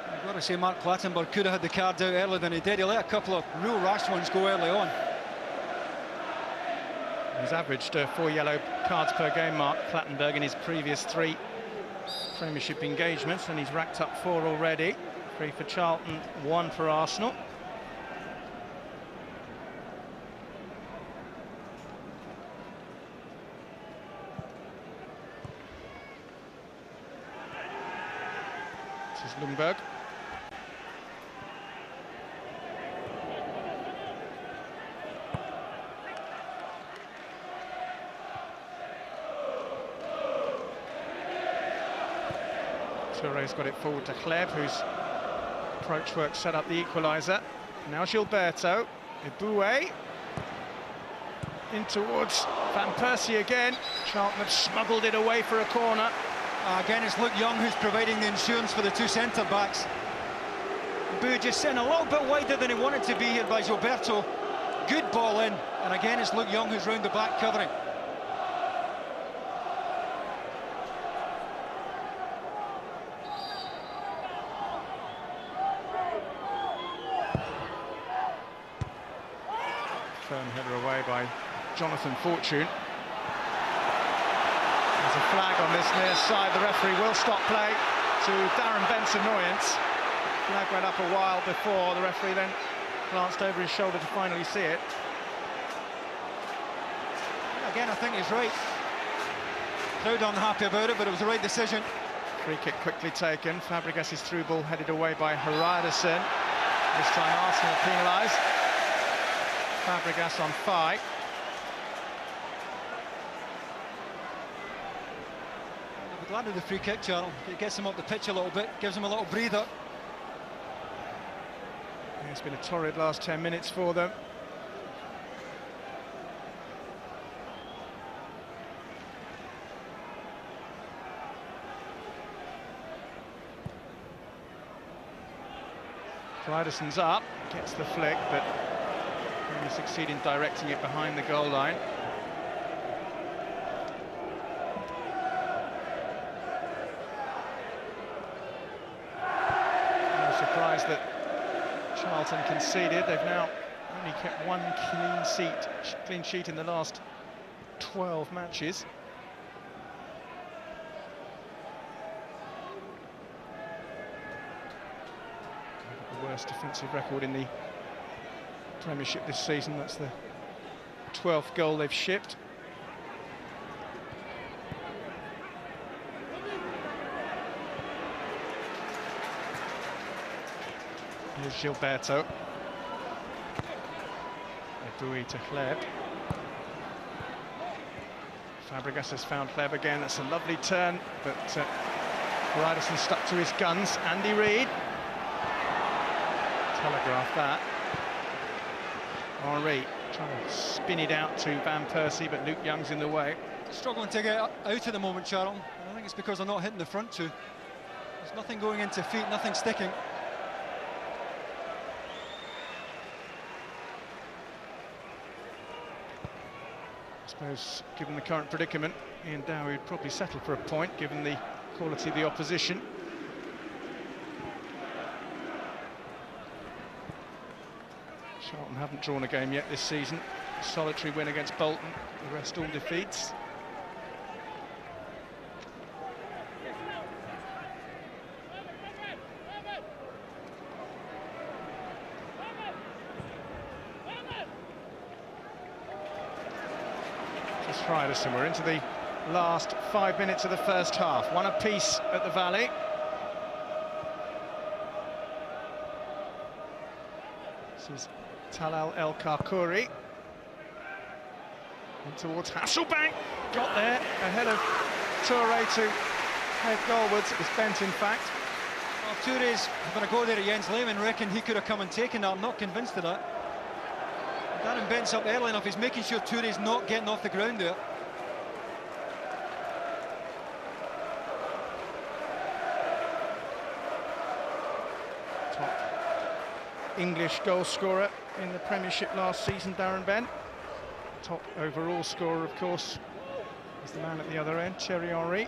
I've got to say, Mark Clattenburg could have had the cards out earlier than he did. He let a couple of real rash ones go early on. He's averaged 4 yellow cards per game, Mark Clattenburg, in his previous 3 Premiership engagements, and he's racked up 4 already. 3 for Charlton, 1 for Arsenal. This is Lundberg. Touré's got it forward to Kleb, whose approach work set up the equaliser. Now Gilberto, Eboué, in towards Van Persie again. Charlton have smuggled it away for a corner. Again, it's Luke Young who's providing the insurance for the 2 centre-backs. Eboué just sent a little bit wider than he wanted to be here by Gilberto. Good ball in, and again it's Luke Young who's round the back covering. Firm header away by Jonathan Fortune. There's a flag on this near side. The referee will stop play to Darren Bent's annoyance. Flag went up a while before. The referee then glanced over his shoulder to finally see it. Again, I think he's right. Crowd unhappy about it, but it was the right decision. Free kick quickly taken. Fabregas' through ball headed away by Ryderson. This time Arsenal penalised. Fabregas on thigh. I'll be glad of the free kick, Charlton. It gets him up the pitch a little bit, gives him a little breather. Yeah, it's been a torrid last 10 minutes for them. Ryderson's up, gets the flick, but only succeed in directing it behind the goal line. No surprise that Charlton conceded. They've now only kept 1 clean sheet in the last 12 matches. The worst defensive record in the Premiership this season. That's the 12th goal they've shipped. Here's Gilberto. Eboué to Kleb. Fabregas has found Kleb again. That's a lovely turn, but Ryderson stuck to his guns. Andy Reid telegraphed that. Henry trying to spin it out to Van Persie, but Luke Young's in the way. Struggling to get out at the moment, Charlton. I think it's because they're not hitting the front 2. There's nothing going into feet, nothing sticking. I suppose, given the current predicament, Ian Dowie would probably settle for a point, given the quality of the opposition. Charlton haven't drawn a game yet this season. A solitary win against Bolton, the rest all defeats. Just Ryderson, we're into the last 5 minutes of the first half. One apiece at the Valley. This is Talal El Karkouri. In towards Hasselbank. Got there ahead of Toure to head goalwards. It was bent, in fact. Well, Toure's going to go there at Jens Lehmann. Reckon he could have come and taken that. I'm not convinced of that. Darren Bent's up early enough. He's making sure Toure's not getting off the ground there. Top English goal scorer in the Premiership last season, Darren Bent. Top overall scorer, of course, is the man at the other end, Thierry Henry.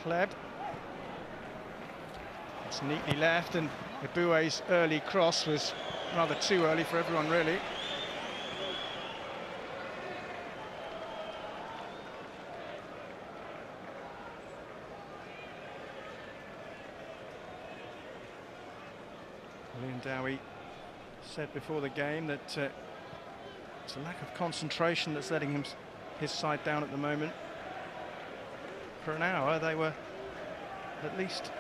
Hleb. It's neatly left, and Eboué's early cross was rather too early for everyone, really. Dowie said before the game that it's a lack of concentration that's letting his side down at the moment. For an hour they were at least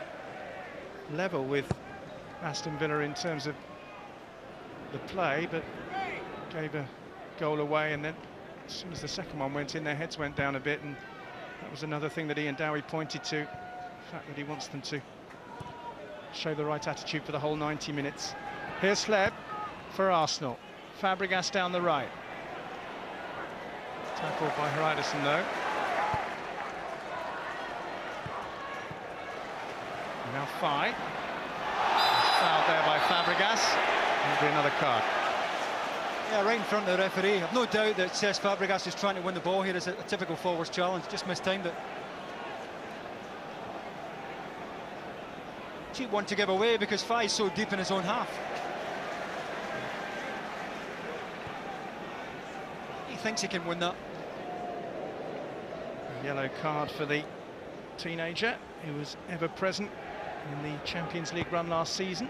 level with Aston Villa in terms of the play, but gave a goal away, and then as soon as the second one went in, their heads went down a bit, and that was another thing that Ian Dowie pointed to, the fact that he wants them to show the right attitude for the whole 90 minutes. Here's Hleb for Arsenal. Fabregas down the right. Tackled by Hreiderson, though. Now Fai. Fouled there by Fabregas. There'll be another card. Yeah, right in front of the referee. I've no doubt that Cesc Fabregas is trying to win the ball here. It's a typical forwards challenge. Just mistimed it. Cheap one to give away because Fai's so deep in his own half. He thinks he can win that. A yellow card for the teenager who was ever present in the Champions League run last season.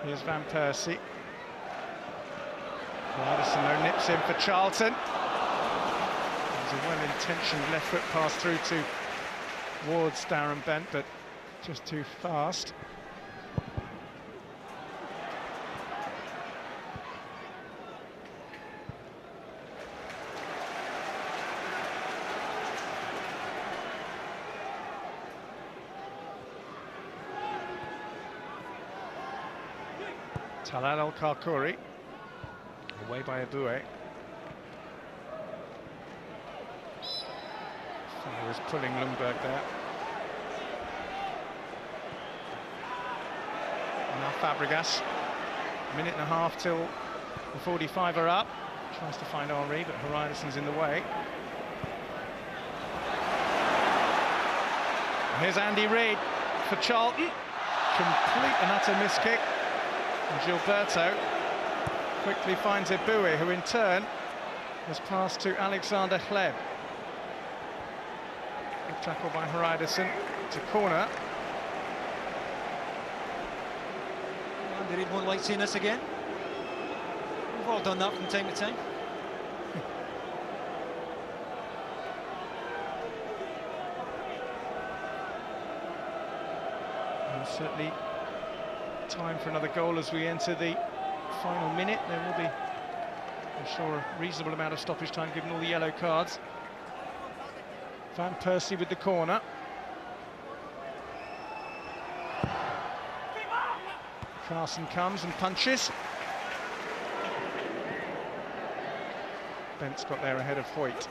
Here's Van Persie. Hreiderson though nips in for Charlton. There's a well-intentioned left foot pass through towards Darren Bent, but just too fast. Talal El Karkouri, away by Eboué. He was pulling Lundberg there. Now Fabregas. A minute and a half till the 45 are up. Tries to find Henry, but Hreiderson's in the way. Here's Andy Reid for Charlton. Complete and utter miss kick. And Gilberto quickly finds Eboué, who in turn has passed to Alexander Hleb. Good tackle by Hreiderson. It's a corner. Andy Reid won't like seeing this again. We've all done that from time to time. And certainly time for another goal as we enter the final minute. There will be, I'm sure, a reasonable amount of stoppage time given all the yellow cards. Van Persie with the corner. Carson comes and punches. Bent's got there ahead of Hoyt.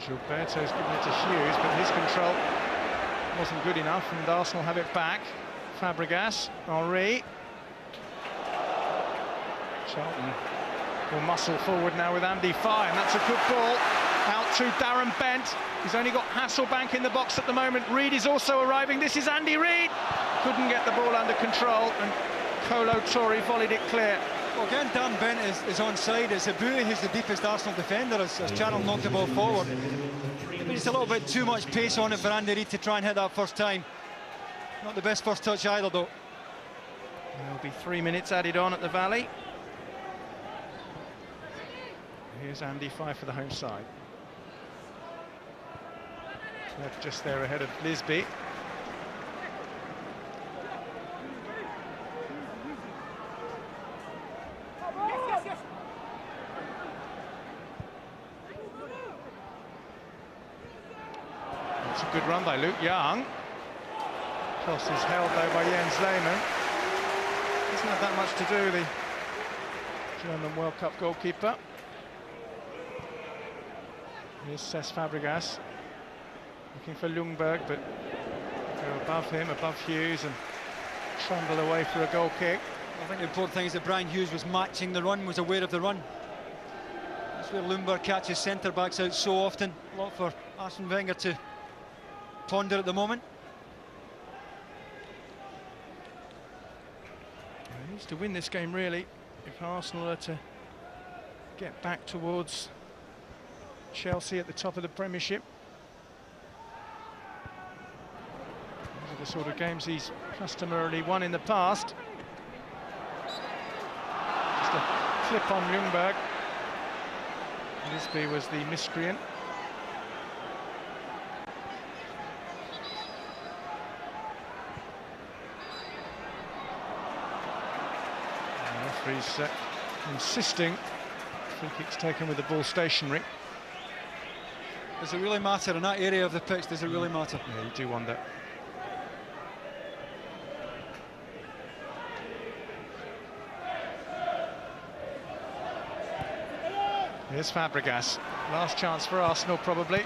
Gilberto's given it to Hughes, but his control wasn't good enough, and Arsenal have it back. Fabregas, Henry. Charlton will muscle forward now with Andy Fai, and that's a good ball out to Darren Bent. He's only got Hasselbank in the box at the moment. Reid is also arriving. This is Andy Reid. Couldn't get the ball under control, and Kolo Toure volleyed it clear. Well, again, Darren Bent is onside. It's Abui who's the deepest Arsenal defender as Charlton knocked the ball forward. Maybe just a little bit too much pace on it for Andy Reid to try and hit that first time. Not the best first touch either, though. There'll be 3 minutes added on at the Valley. Here's Andy Fife for the home side. Left just there ahead of Lisby. That's a good run by Luke Young. Cross is held though by Jens Lehmann. Doesn't have that much to do, the German World Cup goalkeeper. Here's Cesc Fabregas looking for Ljungberg, but go above him, above Hughes, and trundle away for a goal kick. I think the important thing is that Brian Hughes was matching the run, was aware of the run. That's where Ljungberg catches centre-backs out so often. A lot for Arsene Wenger to ponder at the moment. He needs to win this game, really, if Arsenal are to get back towards Chelsea at the top of the Premiership. These are the sort of games he's customarily won in the past. Just a clip on Ljungberg. Lisby was the miscreant. The referee's insisting free kick's taken with the ball stationary. Does it really matter in that area of the pitch? Does it really matter? Yeah, you do wonder. Here's Fabregas. Last chance for Arsenal, probably.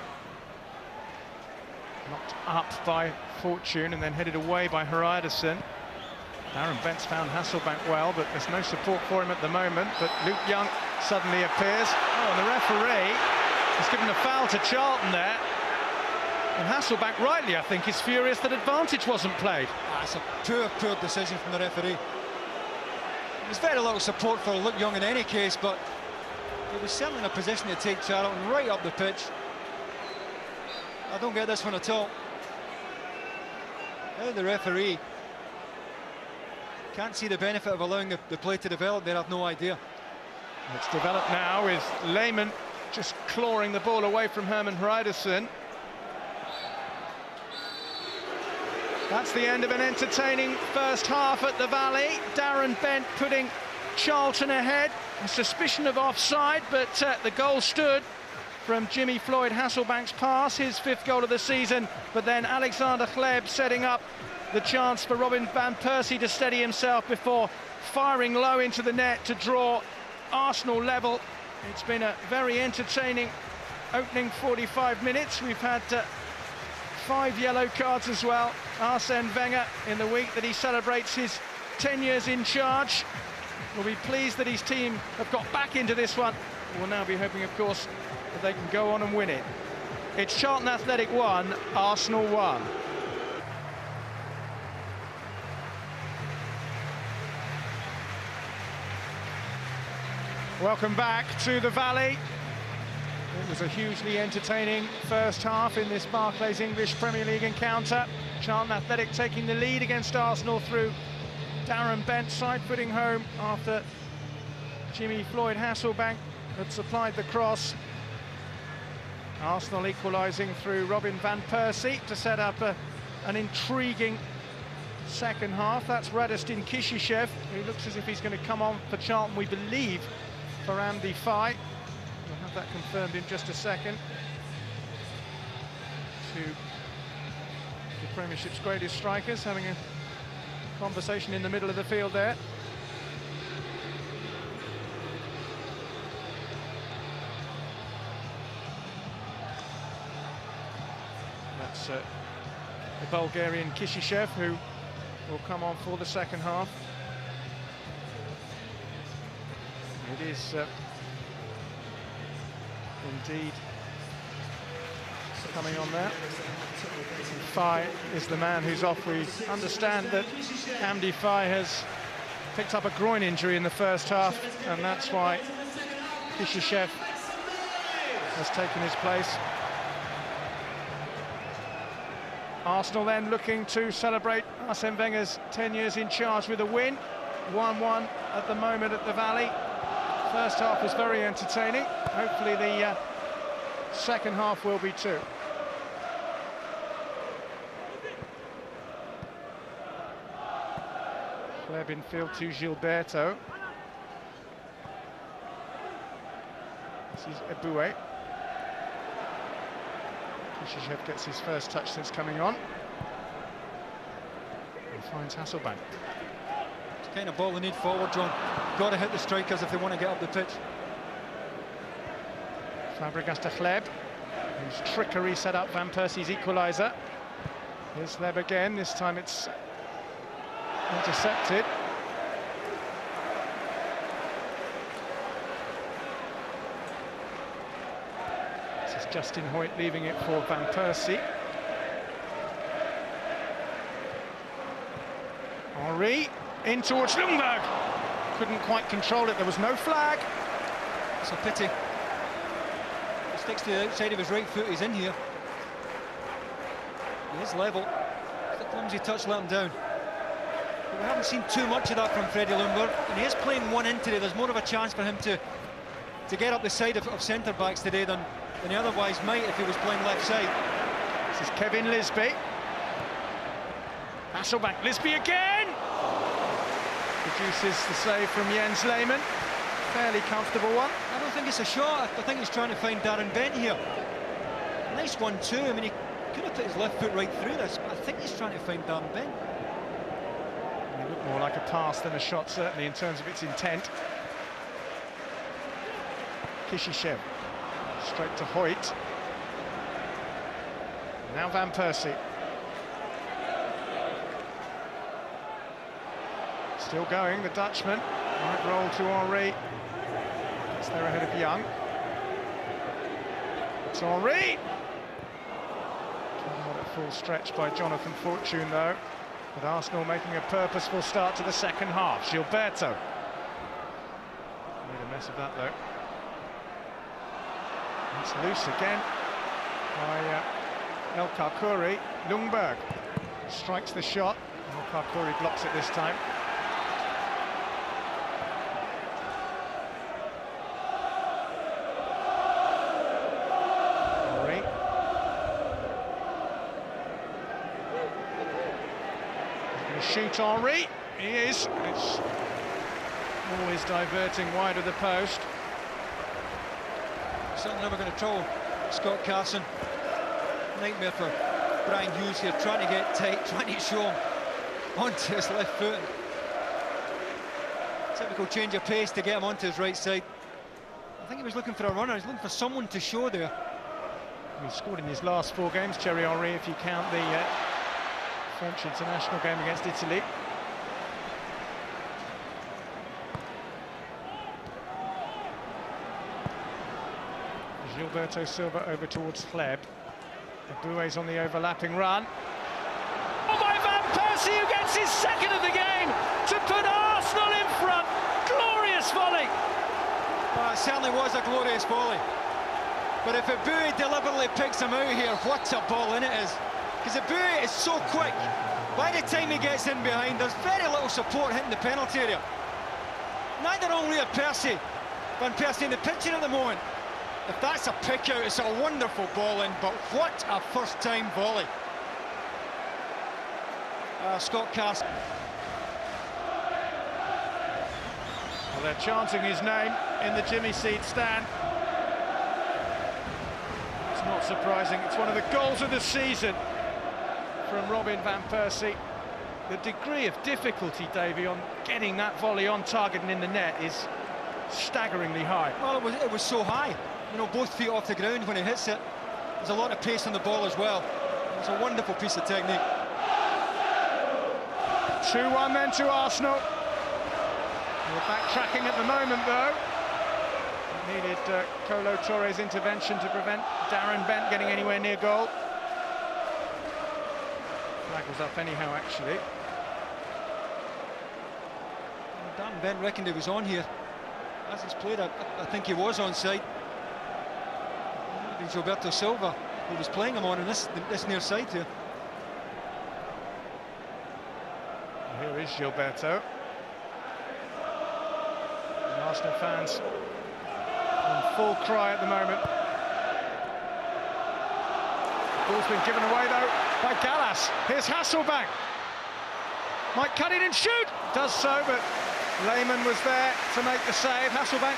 Knocked up by Fortune and then headed away by Hreidarson. Darren Bent's found Hasselbank well, but there's no support for him at the moment. But Luke Young suddenly appears. Oh, and the referee has given a foul to Charlton there. And Hasselbank, rightly, I think, is furious that advantage wasn't played. That's a poor decision from the referee. There's very little support for Luke Young in any case, but he was certainly in a position to take Charlton right up the pitch. I don't get this one at all. How the referee can't see the benefit of allowing the play to develop there, I've no idea. It's developed now with Lehmann just clawing the ball away from Hermann Hreidarson. That's the end of an entertaining first half at the Valley. Darren Bent putting Charlton ahead. A suspicion of offside, but the goal stood from Jimmy Floyd Hasselbank's pass, his 5th goal of the season. But then Alexander Hleb setting up the chance for Robin van Persie to steady himself before firing low into the net to draw Arsenal level. It's been a very entertaining opening 45 minutes. We've had 5 yellow cards as well. Arsene Wenger, in the week that he celebrates his 10 years in charge, will be pleased that his team have got back into this one. We'll now be hoping, of course, that they can go on and win it. It's Charlton Athletic 1, Arsenal 1. Welcome back to the Valley. It was a hugely entertaining first half in this Barclays English Premier League encounter. Charlton Athletic taking the lead against Arsenal through Darren Bent side-footing home after Jimmy Floyd Hasselbank had supplied the cross. Arsenal equalising through Robin van Persie to set up an intriguing second half. That's Radostin Kishishev, who looks as if he's going to come on for Charlton, we believe, for Andy Fife. We'll have that confirmed in just a second. Two the Premiership's greatest strikers having a conversation in the middle of the field there. That's the Bulgarian Kishishev, who will come on for the second half. It is indeed coming on there. Faye is the man who's off. We understand that Andy Faye has picked up a groin injury in the first half, and that's why Kishishev has taken his place. Arsenal then looking to celebrate Arsene Wenger's 10 years in charge with a win. 1-1 at the moment at the Valley. First half was very entertaining. Hopefully the second half will be too. Kleb in field to Gilberto. This is Eboué. Kishishev gets his first touch since coming on. And finds Hasselbank. It's the kind of ball they need forward, John. Got to hit the strikers if they want to get up the pitch. Fabregas to Kleb, whose trickery set up Van Persie's equaliser. Here's Kleb again, this time it's intercepted. This is Justin Hoyt leaving it for Van Persie. Henry in towards Ljungberg. Couldn't quite control it, there was no flag. It's a pity. He sticks to the outside of his right foot, he's in here. He is level. It's a clumsy touch, let him down. But we haven't seen too much of that from Freddie Ljungberg, and he is playing one in today. There's more of a chance for him to get up the side of centre-backs today than he otherwise might if he was playing left side. This is Kevin Lisby. Hasselbank, Lisby again! Produces the save from Jens Lehmann. Fairly comfortable one. I don't think it's a shot. I think he's trying to find Darren Bent here. Nice one too. I mean, he could have put his left foot right through this, but I think he's trying to find Darren Bent. It looked more like a pass than a shot, certainly in terms of its intent. Kishishev, straight to Hoyt. Now Van Persie. Still going, the Dutchman. Right roll to Henry. It's there ahead of Young. It's Henry. Not at full stretch by Jonathan Fortune, though. With Arsenal making a purposeful start to the second half. Gilberto. Made a mess of that, though. It's loose again by El Karkouri. Ljungberg strikes the shot. El Karkouri blocks it this time. Shoot Henry, he is. It's always diverting wide of the post. Certainly never going to trouble Scott Carson. Nightmare for Brian Hughes here, trying to get tight, trying to show him onto his left foot. Typical change of pace to get him onto his right side. I think he was looking for a runner, he's looking for someone to show there. He's scored in his last 4 games, Thierry Henry, if you count the French international game against Italy. Gilberto Silva over towards Kleb. Eboué's on the overlapping run. Oh, by Van Persie, who gets his second of the game to put Arsenal in front. Glorious volley. Well, it certainly was a glorious volley. But if Eboué deliberately picks him out here, what a ball in it is. Because Eboué is so quick. By the time he gets in behind, there's very little support hitting the penalty area. Neither Henry or Van Persie in the picture at the moment. If that's a pick out, it's a wonderful ball in, but what a first-time volley. Scott Carson. Well, they're chanting his name in the Jimmy Seed stand. It's not surprising. It's one of the goals of the season from Robin Van Persie. The degree of difficulty, Davey, on getting that volley on target and in the net is staggeringly high. Well, it was so high. You know, both feet off the ground when he hits it. There's a lot of pace on the ball as well. It's a wonderful piece of technique. 2-1 then to Arsenal. We're backtracking at the moment, though. It needed Kolo Touré's intervention to prevent Darren Bent getting anywhere near goal. Flag was up anyhow, actually. Darren Bent reckoned he was on here. As he's played, I think he was onside. Maybe Gilberto Silva, who was playing him on this near side here. Here is Gilberto. And Arsenal fans in full cry at the moment. Ball's been given away though by Gallas. Here's Hasselbank. Might cut it and shoot. Does so, but Lehmann was there to make the save. Hasselbank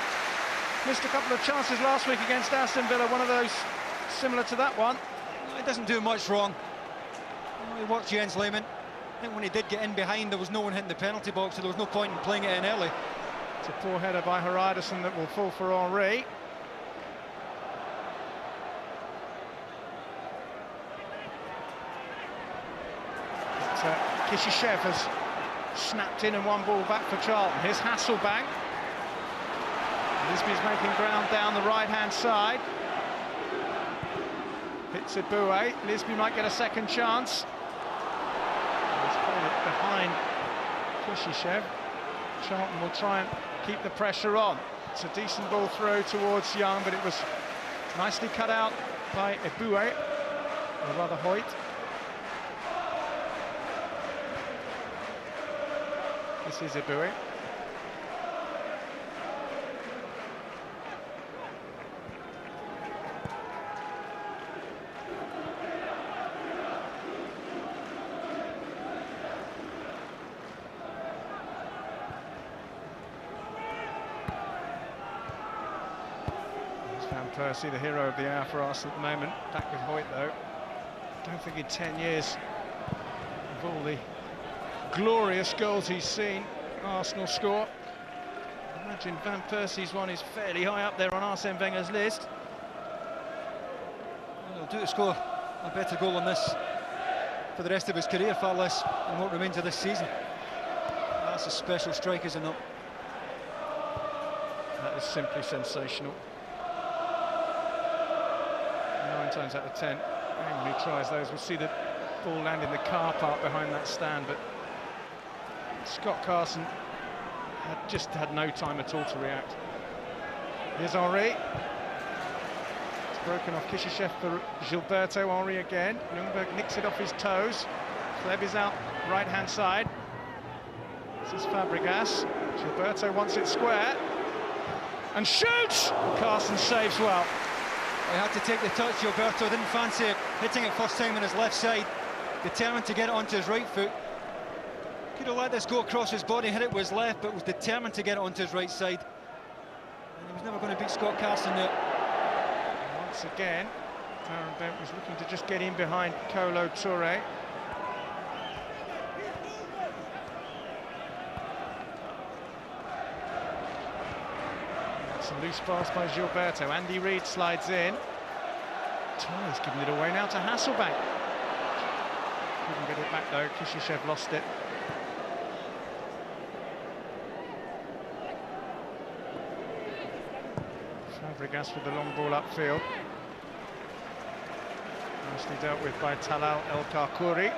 missed a couple of chances last week against Aston Villa. One of those similar to that one. He doesn't do much wrong. He watched Jens Lehmann. I think when he did get in behind, there was no one hitting the penalty box, so there was no point in playing it in early. It's a poor header by Haraderson that will fall for Henry. Kishishev has snapped in and one ball back for Charlton. Here's Hasselbank. Lisby's making ground down the right-hand side. Hits Eboué. Lisby might get a second chance. He's played it behind Kishishev. Charlton will try and keep the pressure on. It's a decent ball throw towards Young, but it was nicely cut out by Eboué, or rather Hoyt. This is Eboué. Van Persie, the hero of the hour for Arsenal at the moment. Back with Hoyt though. I don't think in 10 years of all the glorious goals he's seen Arsenal score. I imagine Van Persie's one is fairly high up there on Arsene Wenger's list. Well, he'll do to score a better goal than this for the rest of his career, far less than what remains of this season. That's a special strike, is it not? That is simply sensational. 9 times out of 10, anyone who tries those will see the ball land in the car park behind that stand, but Scott Carson had just had no time at all to react. Here's Henry. It's broken off Kishishev for Gilberto. Henry again. Ljungberg nicks it off his toes. Kleb is out right-hand side. This is Fabregas. Gilberto wants it square. And shoots! Carson saves well. He had to take the touch. Gilberto didn't fancy it, hitting it first time on his left side. Determined to get it onto his right foot. Could have let this go across his body, hit it with his left, but was determined to get it onto his right side. And he was never going to beat Scott Carson there. And once again, Darren Bent was looking to just get in behind Kolo Touré. That's a loose pass by Gilberto. Andy Reid slides in. Touré giving it away now to Hasselbank. Couldn't get it back though, Kishishev lost it. Fabregas with the long ball upfield. Nicely dealt with by Talal El Karkouri.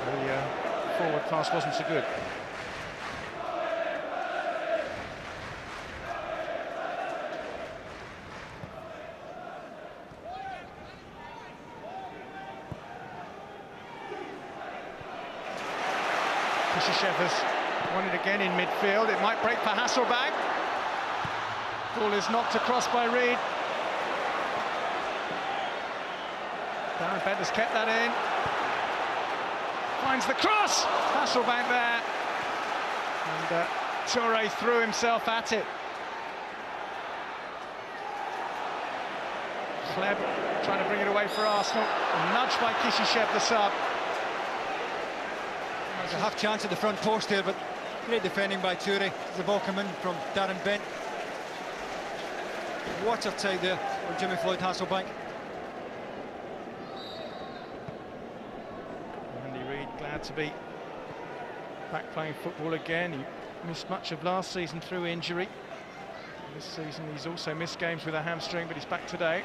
The forward pass wasn't so good. Kishishev has won it again in midfield. It might break for Hasselbank. Ball is knocked across by Reid. Darren Bent has kept that in. Finds the cross. Hasselbank there. And Touré threw himself at it. Kleb trying to bring it away for Arsenal. Nudged by Kishishev, the sub. There's a half chance at the front post here, but great defending by Touré. The ball come in from Darren Bent. Watertight there for Jimmy Floyd Hasselbank. Andy Reid glad to be back playing football again. He missed much of last season through injury. This season he's also missed games with a hamstring, but he's back today.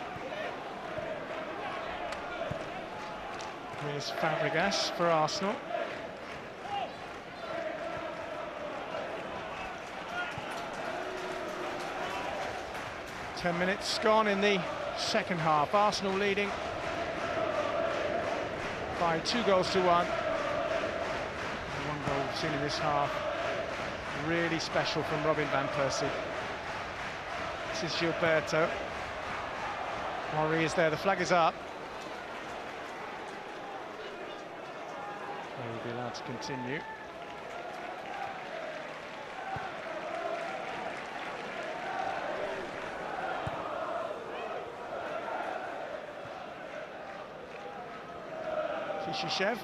Here's Fabregas for Arsenal. 10 minutes gone in the second half. Arsenal leading by 2 goals to 1. The 1 goal we've seen in this half, really special from Robin van Persie. This is Gilberto. Henry is there, the flag is up. He will be allowed to continue. Fishishev.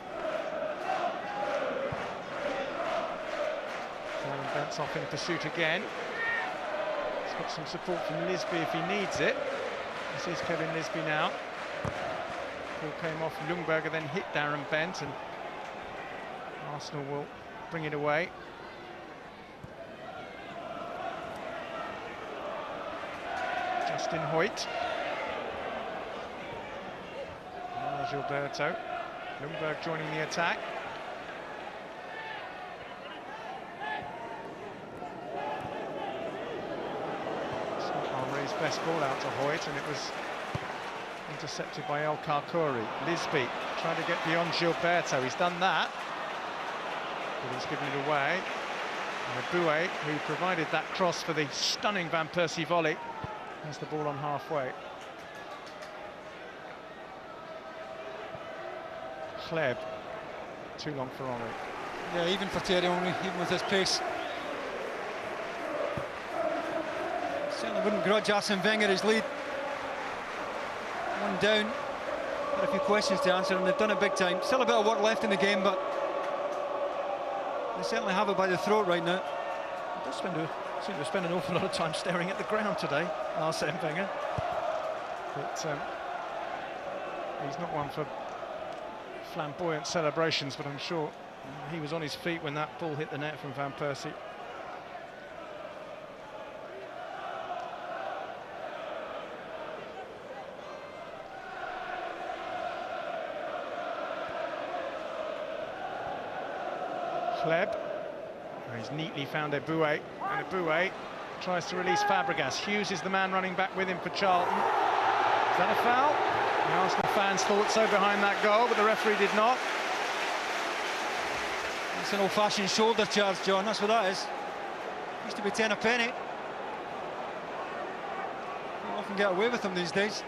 Darren Bent's off in pursuit again. He's got some support from Lisby if he needs it. This is Kevin Lisby now. Ball came off Ljungberger, then hit Darren Bent, and Arsenal will bring it away. Justin Hoyt. Gilberto. Ljungberg joining the attack. It's not Henry's best ball out to Hoyt, and it was intercepted by El Karkouri. Lisby trying to get beyond Gilberto. He's done that, but he's given it away. And Bouet, who provided that cross for the stunning Van Persie volley, has the ball on halfway. Kleb, too long for Henry. Yeah, even for Thierry Henry, even with his pace. Certainly wouldn't grudge Arsene Wenger his lead. 1 down, got a few questions to answer, and they've done it big time. Still a bit of work left in the game, but they certainly have it by the throat right now. He does seem to spend an awful lot of time staring at the ground today, Arsene Wenger. But he's not one for flamboyant celebrations, but I'm sure he was on his feet when that ball hit the net from Van Persie. Kleb, he's neatly found Eboué, and Eboué tries to release Fabregas. Hughes is the man running back with him for Charlton. Is that a foul? The Arsenal fans thought so behind that goal, but the referee did not. It's an old-fashioned shoulder charge, John, that's what that is. Used to be 10 a penny. Don't often get away with them these days.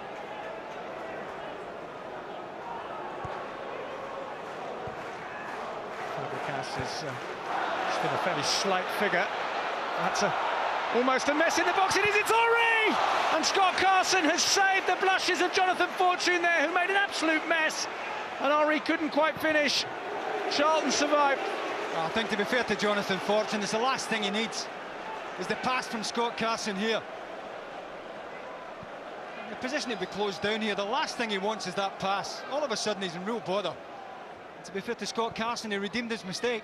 Fabregas is still a fairly slight figure. That's almost a mess in the box. It is, it's Henry! And Scott Carson has saved the blushes of Jonathan Fortune there, who made an absolute mess. And Henry couldn't quite finish. Charlton survived. I think, to be fair to Jonathan Fortune, it's the last thing he needs, is the pass from Scott Carson here. In the position to be closed down here, the last thing he wants is that pass. All of a sudden he's in real bother. And to be fair to Scott Carson, he redeemed his mistake.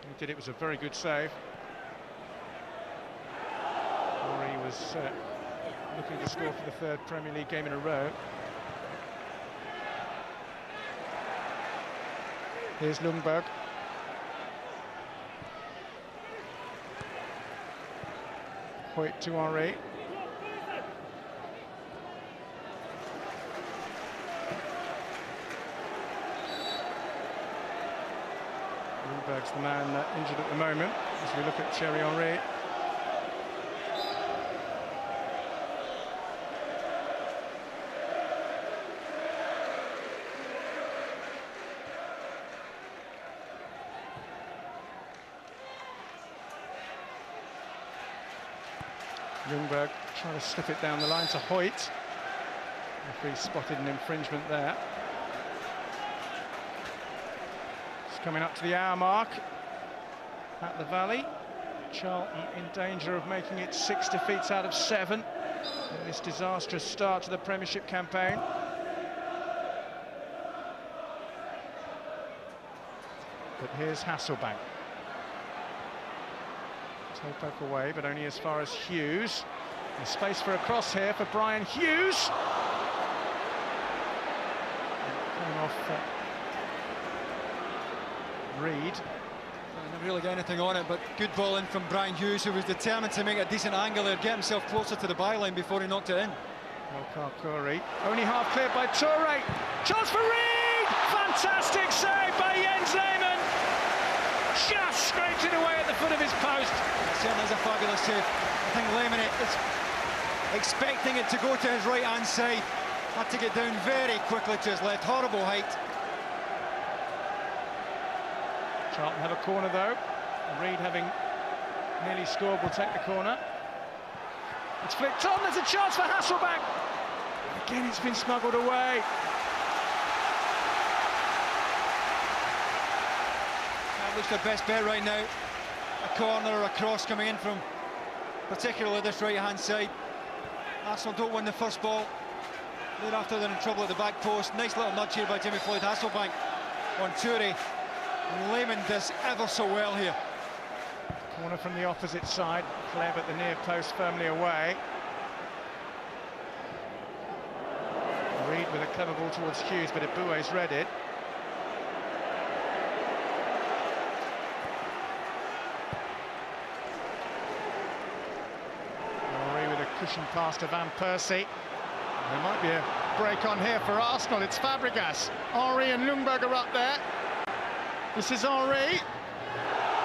He did. It was a very good save. Henry was looking to score for the 3rd Premier League game in a row. Here's Ljungberg. Hoyt to Henry. Ljungberg's the man injured at the moment, as we look at Thierry Henry. Ljungberg trying to slip it down the line to Hoyt. Referee spotted an infringement there. It's coming up to the hour mark at the Valley. Charlton in danger of making it 6 defeats out of 7 in this disastrous start to the Premiership campaign. But here's Hasselbank. Toe poke away, but only as far as Hughes. There's space for a cross here for Brian Hughes. Coming off Reed. Couldn't really get anything on it, but good ball in from Brian Hughes, who was determined to make a decent angle there, get himself closer to the byline before he knocked it in. Karkouri, only half cleared by Toure. Chance for Reed! Fantastic save by Jens Lehmann! Just scraped it away at the foot of his post. It certainly is a fabulous save. I think Lehmann is expecting it to go to his right-hand side. Had to get down very quickly to his left. Horrible height. Charlton have a corner though. Reed, having nearly scored, will take the corner. It's flicked on, there's a chance for Hasselbank. Again, it's been smuggled away. That looks their best bet right now. A corner or a cross coming in from particularly this right-hand side. Arsenal don't win the first ball. Thereafter they're in trouble at the back post. Nice little nudge here by Jimmy Floyd Hasselbank on Toure. And Lehmann does ever so well here. Corner from the opposite side. Kleb at the near post, firmly away. Reed with a clever ball towards Hughes, but Eboué's read it. Henry with a cushion pass to Van Persie. There might be a break on here for Arsenal. It's Fabregas. Henry and Ljungberg are up there. This is Henry.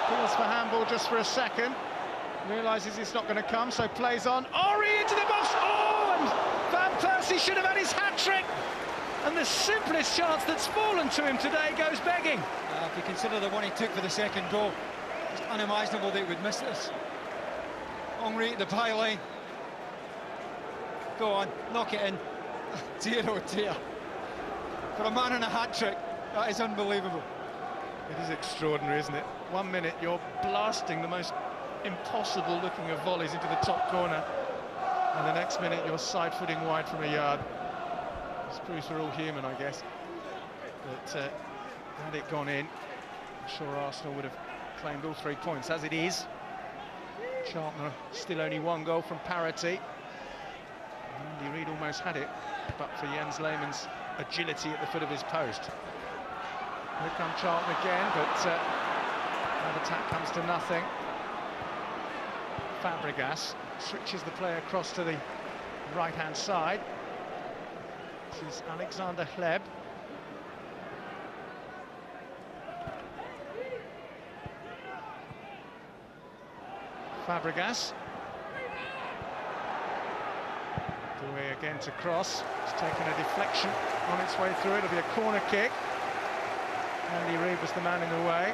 Feels for handball just for a second. Realises it's not going to come, so plays on. Henry into the box. Oh, and Van Persie should have had his hat-trick. And the simplest chance that's fallen to him today goes begging. If you consider the one he took for the second goal, it's unimaginable that he would miss this. Henry at the byline. Go on, knock it in. Dear oh dear. For a man in a hat-trick, that is unbelievable. It is extraordinary, isn't it? 1 minute you're blasting the most impossible looking of volleys into the top corner, and the next minute you're side-footing wide from a yard. This proves we're all human, I guess. But had it gone in, I'm sure Arsenal would have claimed all 3 points. As it is, Charlton are still only 1 goal from parity. Andy Reid almost had it, but for Jens Lehmann's agility at the foot of his post. Here come Charlton again, but that attack comes to nothing. Fabregas switches the play across to the right-hand side. This is Alexander Hleb. Fabregas. Eboué again to cross. It's taken a deflection on its way through. It'll be a corner kick. Andy Reid was the man in the way.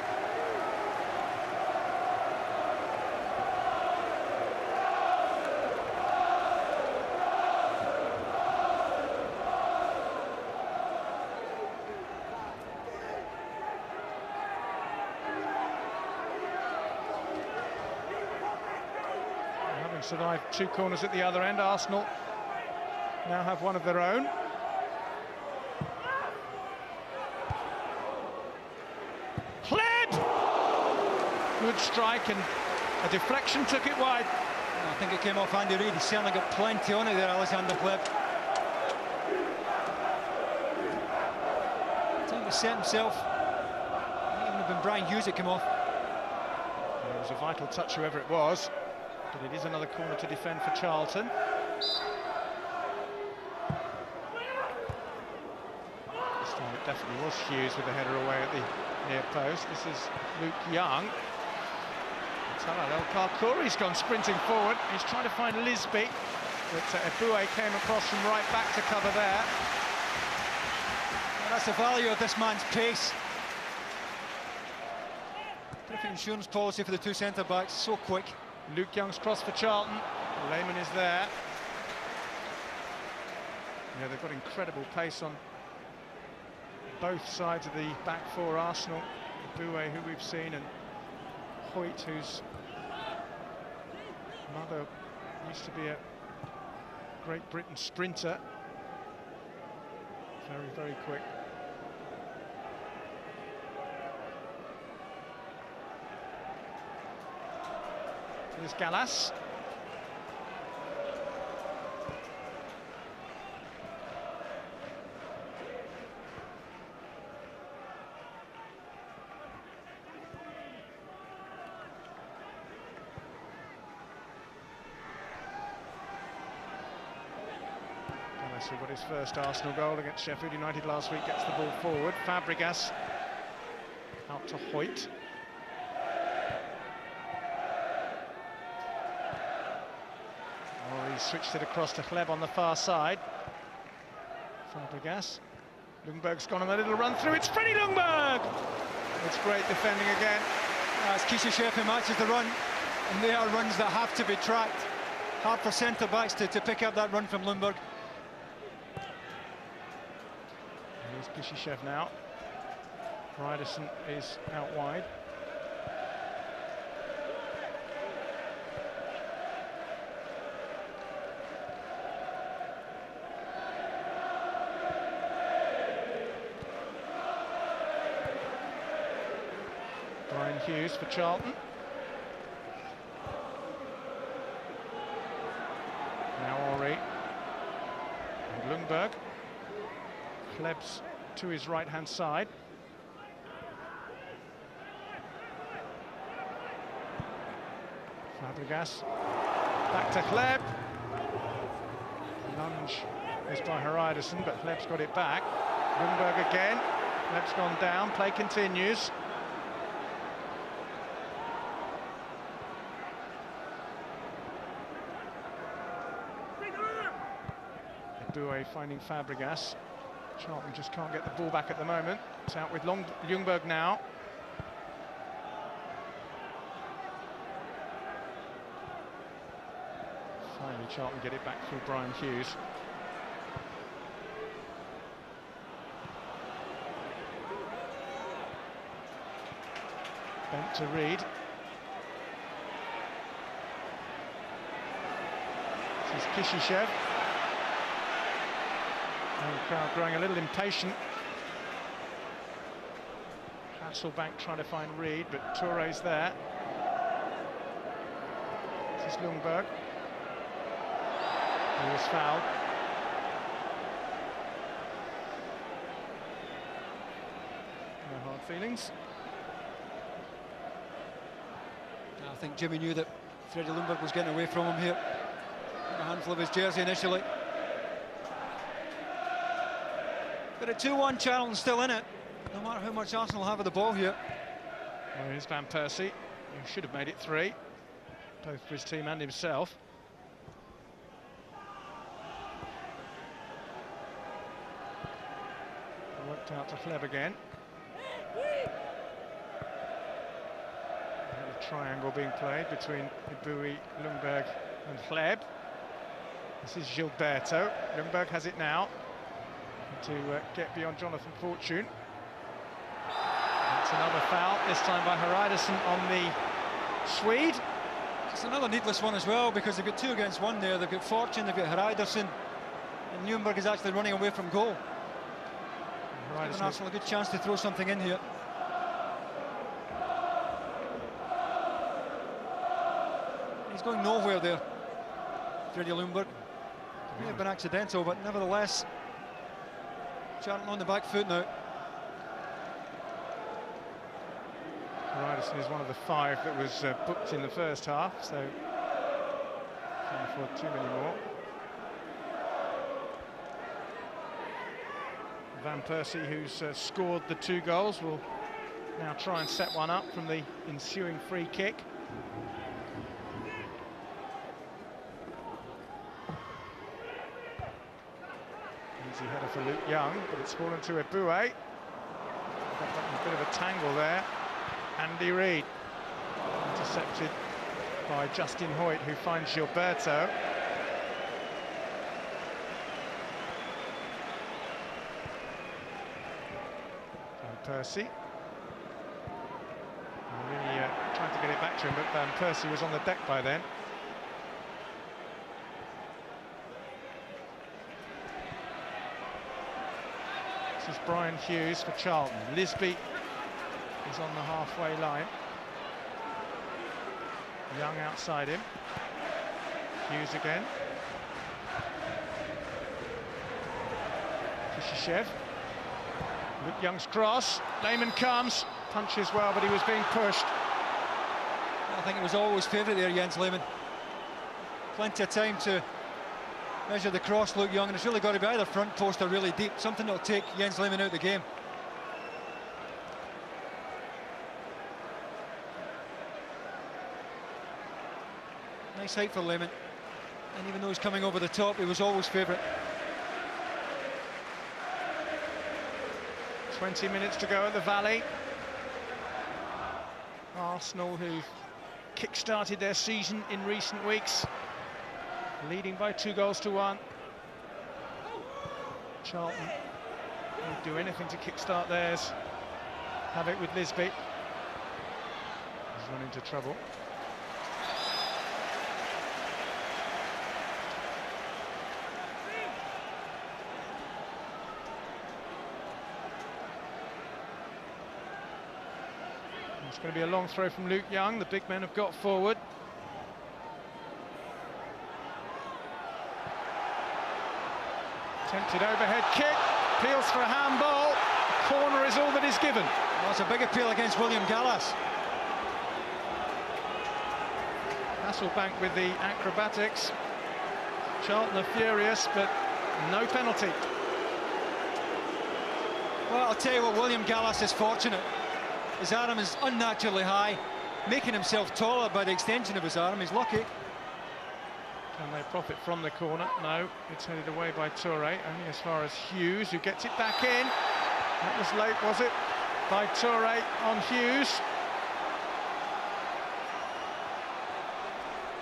Having survived 2 corners at the other end, Arsenal now have one of their own. Good strike, and a deflection took it wide. I think it came off Andy Reid. He certainly got plenty on it there, Alexander Hleb. I think he set himself. It might even have been Brian Hughes that came off. It was a vital touch, whoever it was, but it is another corner to defend for Charlton. This time it definitely was Hughes with the header away at the near post. This is Luke Young. Karkouri's gone sprinting forward. He's trying to find Lisby, but Eboué came across from right back to cover there. Well, that's the value of this man's pace. Terrific insurance policy for the 2 centre-backs, so quick. Luke Young's cross for Charlton. Lehmann is there. Yeah, they've got incredible pace on both sides of the back 4 Arsenal. Eboué, who we've seen, and Hoyt, whose mother used to be a Great Britain sprinter. Very, very quick. There's Gallas. who got his first Arsenal goal against Sheffield United last week, gets the ball forward. Fabregas out to Hoyt. He switched it across to Hleb on the far side. Fabregas. Ljungberg's gone on a little run through. It's Freddie Ljungberg! It's great defending again. It's Kishishev who matches the run, and they are runs that have to be tracked. Hard for centre-backs to pick up that run from Ljungberg. Here's Kishishev now. Ryderson is out wide. Brian Hughes for Charlton. Now Ori and Ljungberg. Hleb's to his right-hand side. Fabregas back to Hleb. Lunge is by Ryderson, but Hleb's got it back. Ljungberg again. Hleb's gone down. Play continues. Boué finding Fabregas. Charlton just can't get the ball back at the moment. It's out with Ljungberg now. Finally, Charlton get it back through Brian Hughes. Bent to Reed. This is Kishishev. And the crowd growing a little impatient. Hasselbank trying to find Reed, but Touré's there. This is Ljungberg. He was fouled. No hard feelings. I think Jimmy knew that Freddie Ljungberg was getting away from him here. A handful of his jersey initially. But a 2-1 Charlton still in it, no matter how much Arsenal have of the ball here. Well, here's Van Persie, who should have made it 3, both for his team and himself. Worked out to Hleb again. A triangle being played between Boué, Ljungberg and Hleb. This is Gilberto. Ljungberg has it now to get beyond Jonathan Fortune. That's another foul, this time by Ryderson on the Swede. It's another needless one as well, because they've got 2 against 1 there. They've got Fortune, they've got Ryderson, and Ljungberg is actually running away from goal. Giving Arsenal a good chance to throw something in here. He's going nowhere there, Freddie Ljungberg. May have been accidental, but nevertheless, Charlton on the back foot now. Ryderson is one of the 5 that was booked in the first half, so can't afford too many more. Van Persie, who's scored the 2 goals, will now try and set one up from the ensuing free kick. Easy header for Luke Young, but it's fallen to Boué. A bit of a tangle there. Andy Reid intercepted by Justin Hoyt, who finds Gilberto. Van Persie. Really trying to get it back to him, but Van Persie was on the deck by then. This is Brian Hughes for Charlton. Lisby is on the halfway line. Young outside him. Hughes again. Kishishev. Luke Young's cross. Lehmann comes. Punches well, but he was being pushed. I think it was always favourite there, Jens Lehmann. Plenty of time to Measure the cross, Luke Young, and it's really got to be either front post or really deep, something that'll take Jens Lehmann out of the game. Nice height for Lehmann, and even though he's coming over the top, he was always favourite. 20 minutes to go at the Valley. Arsenal, who kick-started their season in recent weeks, leading by 2-1. Charlton would do anything to kick-start theirs. Have it with Lisby. He's run into trouble. It's going to be a long throw from Luke Young. The big men have got forward. Attempted overhead kick, appeals for a handball. Corner is all that is given. Well, that's a big appeal against William Gallas. Hasselbank with the acrobatics. Charlton are furious, but no penalty. Well, I'll tell you what, William Gallas is fortunate. His arm is unnaturally high, making himself taller by the extension of his arm. He's lucky. Can they profit from the corner? No, it's headed away by Toure, only as far as Hughes, who gets it back in. That was late, was it? By Toure on Hughes.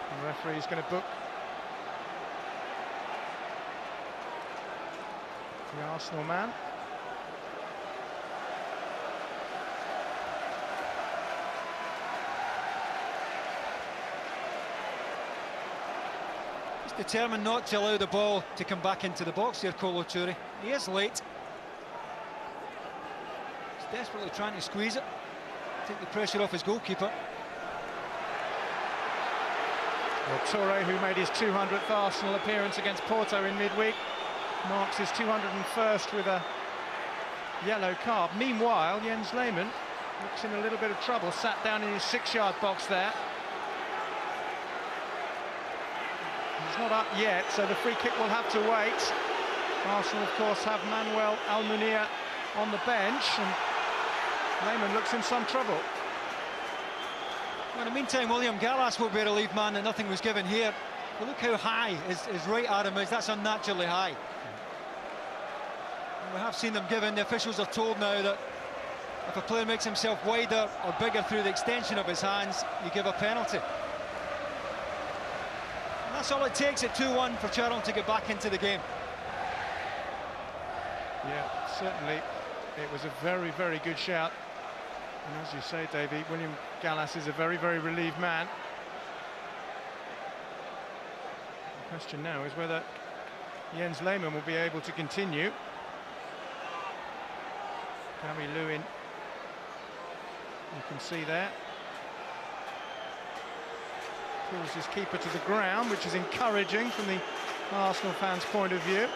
The referee's going to book the Arsenal man. Determined not to allow the ball to come back into the box here, Kolo Toure. He is late. He's desperately trying to squeeze it, take the pressure off his goalkeeper. Well, Toure, who made his 200th Arsenal appearance against Porto in midweek, marks his 201st with a yellow card. Meanwhile, Jens Lehmann looks in a little bit of trouble, sat down in his 6-yard box there. He's not up yet, so the free kick will have to wait. Arsenal, of course, have Manuel Almunia on the bench, and Lehmann looks in some trouble. Well, in the meantime, William Gallas will be a relieved man that nothing was given here. But look how high his right arm is. That's unnaturally high. And we have seen them given. The officials are told now that if a player makes himself wider or bigger through the extension of his hands, you give a penalty. That's all it takes at 2-1 for Charlton to get back into the game. Yeah, certainly it was a very, very good shout. And as you say, Davey, William Gallas is a very, very relieved man. The question now is whether Jens Lehmann will be able to continue. Gary Lewin, you can see there, pulls his keeper to the ground, which is encouraging from the Arsenal fans' point of view.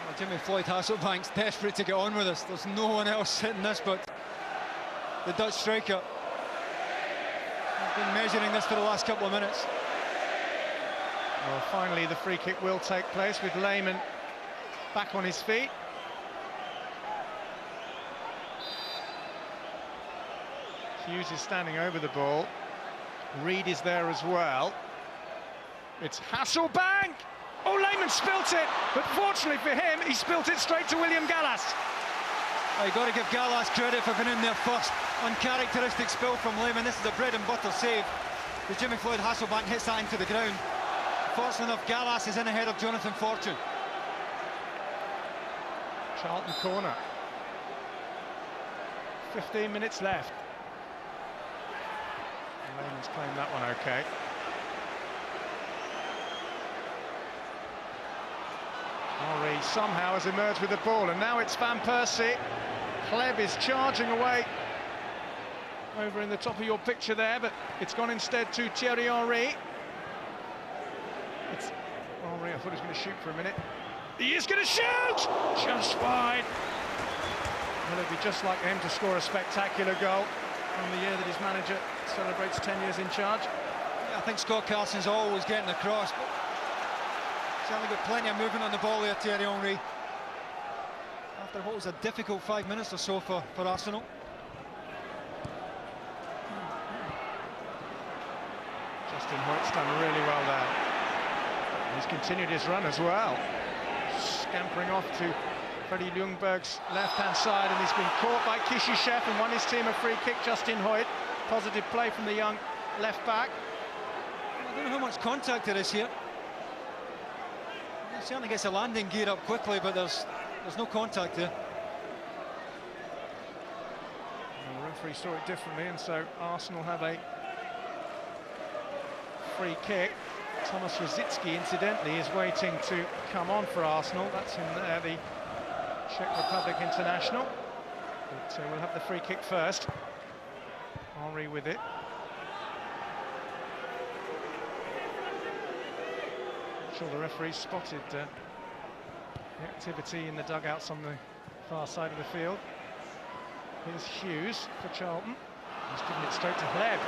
Well, Jimmy Floyd Hasselbank's desperate to get on with this. There's no one else hitting this but the Dutch striker. He's been measuring this for the last couple of minutes. Well, finally the free kick will take place with Lehmann back on his feet. Hughes is standing over the ball. Reed is there as well. It's Hasselbank! Oh, Lehmann spilt it, but fortunately for him, he spilt it straight to William Gallas. You've got to give Gallas credit for being in there first. Uncharacteristic spill from Lehmann. This is a bread and butter save. The Jimmy Floyd Hasselbank hits that into the ground. Fortunately enough, Gallas is in ahead of Jonathan Fortune. Charlton corner. 15 minutes left. Lehmann's claimed that one okay. Henry somehow has emerged with the ball, and now it's Van Persie. Kleb is charging away over in the top of your picture there, but it's gone instead to Thierry Henry. It's Henry, I thought he was going to shoot for a minute. He is going to shoot! Just wide. Well, it'd be just like him to score a spectacular goal. on the year that his manager celebrates 10 years in charge. Yeah, I think Scott Carson's always getting across. Certainly got plenty of movement on the ball there, Thierry Henry. After what was a difficult 5 minutes or so for Arsenal. Justin Hoyt's done really well there. He's continued his run as well. Scampering off to Freddie Ljungberg's left-hand side, and he's been caught by Kishishev and won his team a free kick. Justin Hoyt, positive play from the young left-back. I don't know how much contact there is here. He certainly gets a landing gear up quickly, but there's no contact there. The referee saw it differently, and so Arsenal have a free kick. Thomas Rosicky, incidentally, is waiting to come on for Arsenal. That's him there, the Czech Republic international. But we'll have the free kick first. Henry with it. I'm sure the referee spotted the activity in the dugouts on the far side of the field. Here's Hughes for Charlton. He's given it straight to Hleb.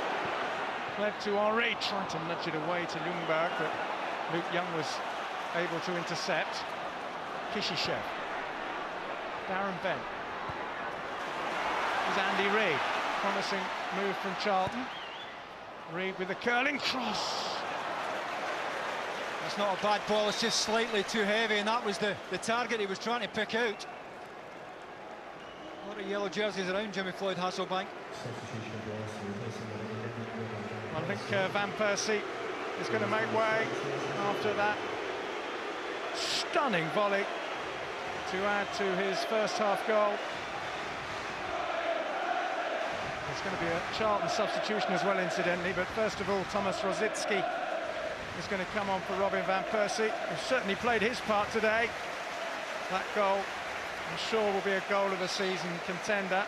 Hleb to Henry, trying to nudge it away to Ljungberg, but Luke Young was able to intercept. Kishishev. Darren Bent. Here's Andy Reid. Promising move from Charlton. Reid with a curling cross. That's not a bad ball, it's just slightly too heavy, and that was the target he was trying to pick out. A lot of yellow jerseys around Jimmy Floyd Hasselbank. I think Van Persie is going to make way after that stunning volley to add to his first half goal. There's going to be a Charlton substitution as well, incidentally, but first of all, Thomas Rosicky is going to come on for Robin Van Persie, who certainly played his part today. That goal, I'm sure, will be a goal of the season contender.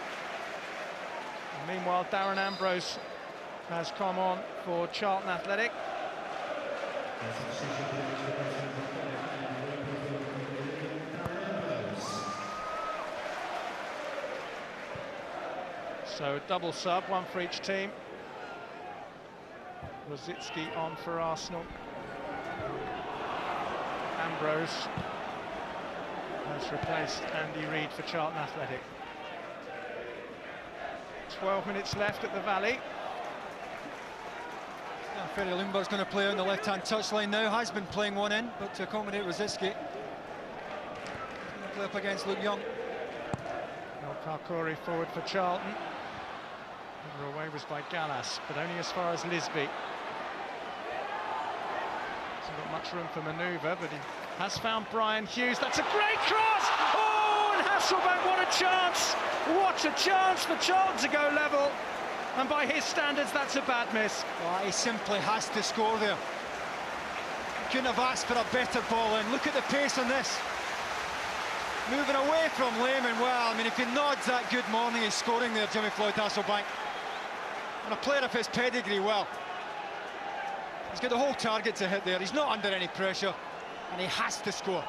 And meanwhile, Darren Ambrose has come on for Charlton Athletic. So double sub, one for each team. Rosicky on for Arsenal. Ambrose has replaced Andy Reid for Charlton Athletic. 12 minutes left at the Valley. Freddie Ljungberg's going to play on the left-hand touchline now. Has been playing one in, but to accommodate Rosicky. He's going to play up against Luke Young. El Kalkouri forward for Charlton. Over away was by Gallas, but only as far as Lisby. Hasn't got much room for manoeuvre, but he has found Brian Hughes. That's a great cross! Oh, and Hasselbank, what a chance! What a chance for Charlton to go level. And by his standards, that's a bad miss. Oh, he simply has to score there. Couldn't have asked for a better ball in. Look at the pace on this. Moving away from Lehmann. Well, I mean, if he nods that good morning, he's scoring there, Jimmy Floyd Hasselbank. And a player of his pedigree, well, he's got the whole target to hit there. He's not under any pressure, and he has to score.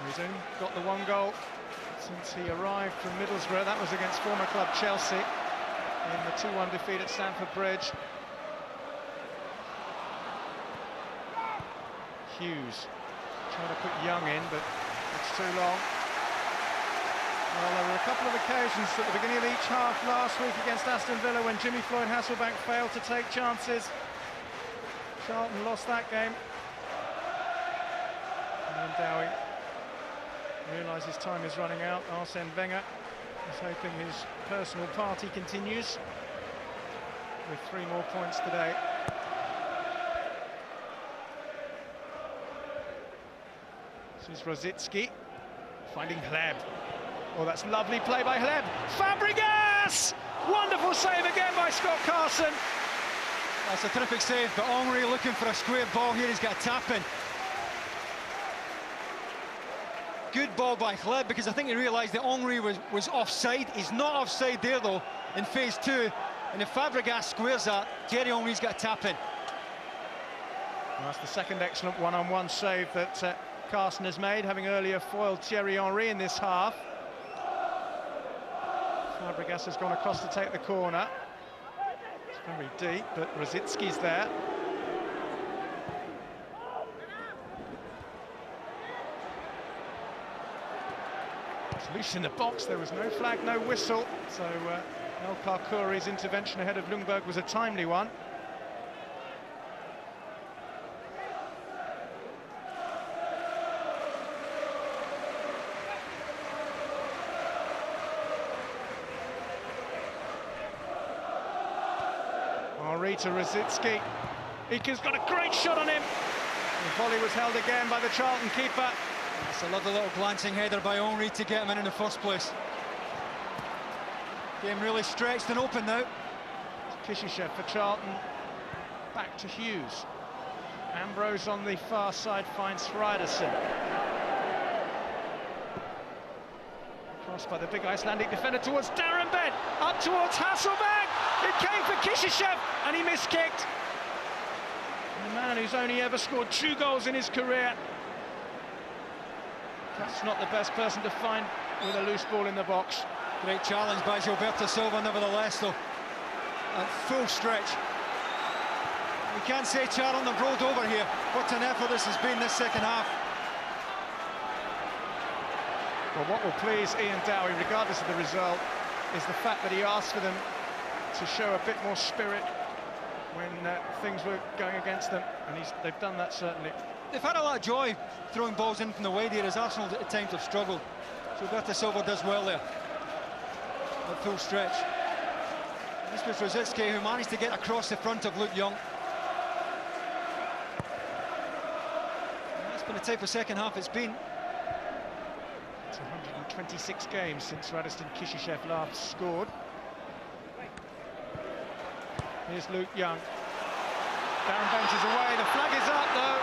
He's only got the one goal since he arrived from Middlesbrough. That was against former club Chelsea in the 2-1 defeat at Stamford Bridge. Hughes trying to put Young in, but it's too long. Well, there were a couple of occasions at the beginning of each half last week against Aston Villa when Jimmy Floyd Hasselbank failed to take chances. Charlton lost that game. And Dowie realises time is running out. Arsene Wenger is hoping his personal party continues with 3 more points today. This is Rosicky finding Hleb. Oh, that's lovely play by Hleb. Fabregas! Wonderful save again by Scott Carson. That's a terrific save, but Henry looking for a square ball here. He's got a tap in. Good ball by Hleb, because I think he realised that Henry was offside. He's not offside there, though, in phase 2. And if Fabregas squares that, Thierry Henry's got a tap in. Well, that's the second excellent one-on-one save that Carson has made, having earlier foiled Thierry Henry in this half. Fabregas has gone across to take the corner. It's very deep, but Rosicki's there. It's loose in the box. There was no flag, no whistle. So El Karkouri's intervention ahead of Ljungberg was a timely one. Henry to Rosicki. Ika's got a great shot on him. The volley was held again by the Charlton keeper. It's a lovely little glancing header by Henry to get him in the first place. Game really stretched and open now. Kishishev for Charlton. Back to Hughes. Ambrose on the far side finds Fridersen. Crossed by the big Icelandic defender towards Darren Bent. Up towards Hasselbank. It came for Kishishev and he miskicked. And the man who's only ever scored 2 goals in his career. That's not the best person to find with a loose ball in the box. Great challenge by Gilberto Silva, nevertheless, though. At full stretch. We can't say Charlton have rolled over here. What an effort this has been this second half. Well, what will please Ian Dowie, regardless of the result, is the fact that he asked for them to show a bit more spirit when things were going against them, and they've done that, certainly. They've had a lot of joy throwing balls in from the wide here, as Arsenal at times have struggled. Gilberto Silva does well there. At full stretch. This was Rosicki who managed to get across the front of Luke Young. That's been the type of second half it's been. It's 126 games since Radostin Kishishev last scored. Here's Luke Young. Darren Bent is away, the flag is up though,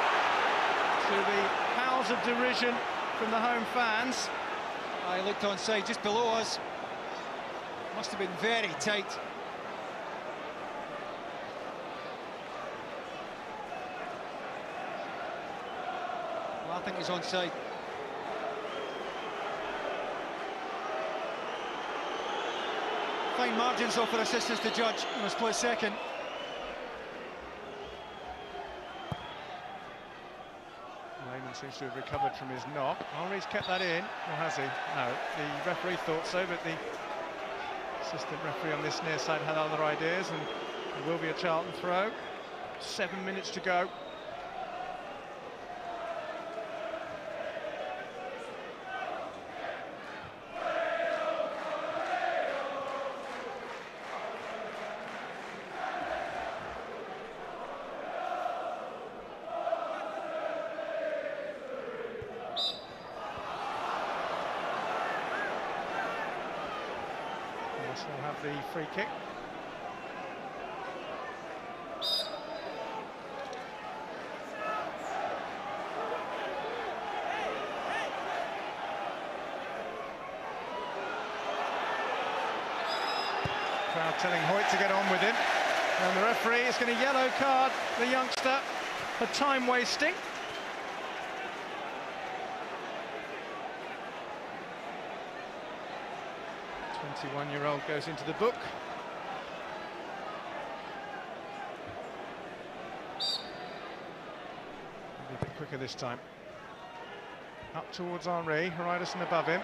to the howls of derision from the home fans. I looked onside just below us. Must have been very tight. Well, I think he's onside. Fine margins though for assistants to judge in a split second. Lehmann seems to have recovered from his knock. Henry's kept that in, or has he? No, the referee thought so, but the assistant referee on this near side had other ideas, and there will be a Charlton throw. 7 minutes to go. We'll have the free kick. Crowd telling Hoyt to get on with him, and the referee is going to yellow card the youngster for time wasting. The 21-year-old goes into the book. Maybe a bit quicker this time. Up towards Henry, Ryderson above him.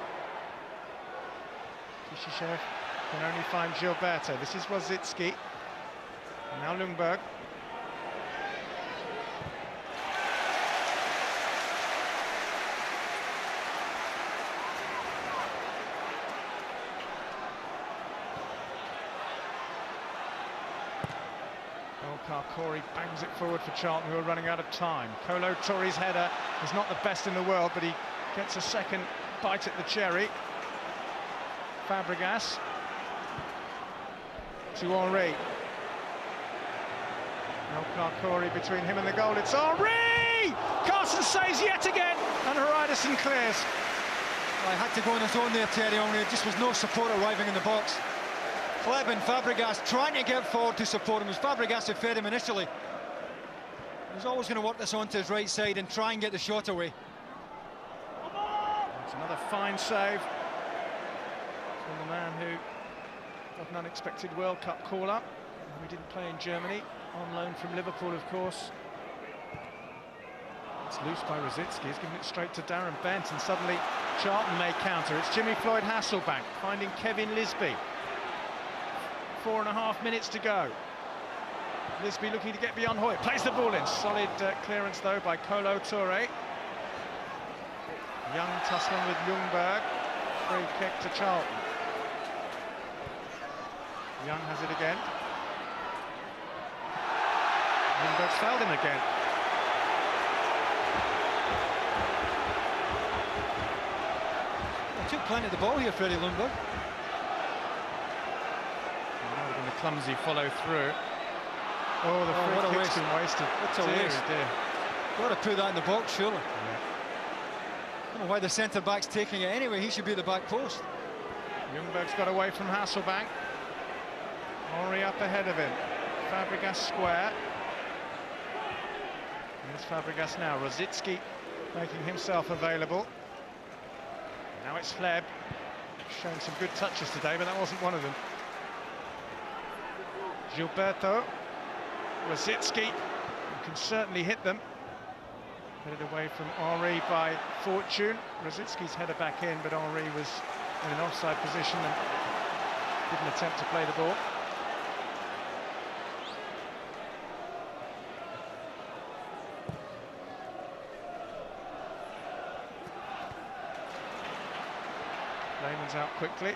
Kishishev can only find Gilberto. This is Rosicki. And now Ljungberg. Karkouri bangs it forward for Charlton, who are running out of time. Kolo Touré's header is not the best in the world, but he gets a second bite at the cherry. Fabregas to Henry. El Karkouri between him and the goal. It's Henry! Carson saves yet again, and Ryderson clears. Well, I had to go on his own there, Thierry Henry. There just was no support arriving in the box. Kleb and Fabregas trying to get forward to support him. It was Fabregas who fed him initially. He's always going to work this onto his right side and try and get the shot away. It's another fine save from the man who got an unexpected World Cup call-up. We didn't play in Germany, on loan from Liverpool, of course. It's loose by Rositzky. He's giving it straight to Darren Bent, and suddenly Charlton may counter. It's Jimmy Floyd Hasselbank finding Kevin Lisby. 4.5 minutes to go. Lisby looking to get beyond Hoyt. Plays the ball in. Solid clearance, though, by Kolo Touré. Young tussling with Ljungberg. Free kick to Charlton. Young has it again. Ljungberg's fouled him again. Took plenty of the ball here, Freddie Ljungberg. And the clumsy follow through. Oh, the free kick's been wasted. That's a waste. Dear. Got to put that in the box, surely. Yeah. I don't know why the centre-back's taking it anyway. He should be at the back post. Ljungberg's got away from Hasselbank. Henry up ahead of him. Fabregas square. Here's Fabregas now. Rositzky making himself available. Now it's Hleb, showing some good touches today, but that wasn't one of them. Gilberto, Rositzky, you can certainly hit them. Headed away from Henry by Fortune. Rositzky's header back in, but Henry was in an offside position and didn't attempt to play the ball. Lehmann's out quickly.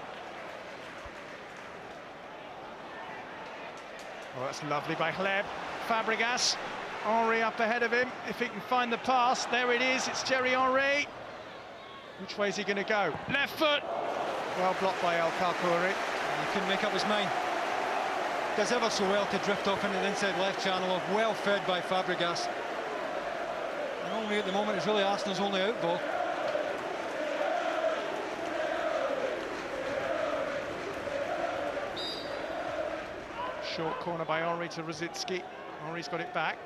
Oh, that's lovely by Hleb. Fabregas. Henry up ahead of him. If he can find the pass, there it is. It's Thierry Henry. Which way is he going to go? Left foot. Well blocked by El Kalkouri. He couldn't make up his mind. Does ever so well to drift off into the inside left channel. Well fed by Fabregas. And only at the moment it's really Arsenal's only out ball. Short corner by Henry to Rositzky. Henry's got it back.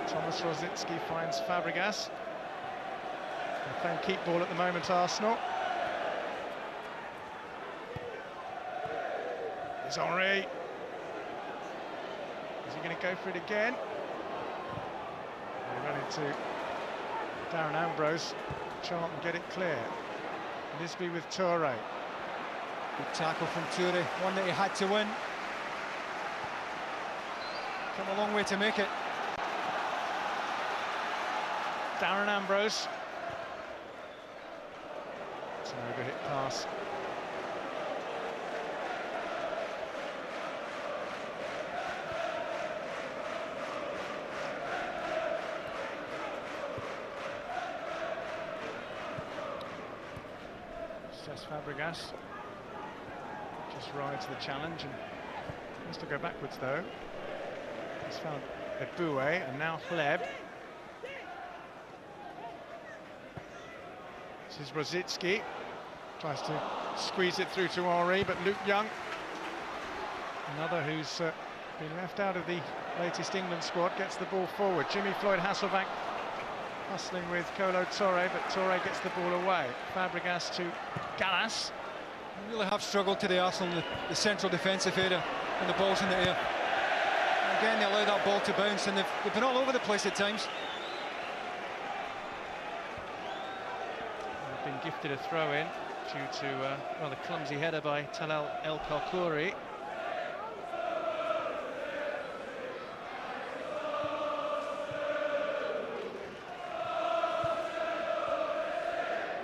Thomas Rositzky finds Fabregas. They're playing keep ball at the moment, Arsenal. There's Henry. Is he going to go for it again? They run into Darren Ambrose. Charlton get it clear. Lisby with Touré. Good tackle from Touré, one that he had to win. Come a long way to make it. Darren Ambrose. It's an over-hit pass. Fabregas just rides the challenge and has to go backwards though. He's found Eboué and now Hleb. This is Rositzky. Tries to squeeze it through to Henry, but Luke Young, another who's been left out of the latest England squad, gets the ball forward. Jimmy Floyd Hasselbank hustling with Kolo Touré, but Touré gets the ball away. Fabregas to Gallas. They really have struggled today, Arsenal, in the central defensive area, and the ball's in the air. And again, they allow that ball to bounce, and they've been all over the place at times. They've been gifted a throw-in due to a rather clumsy header by Talal El Kalkouri.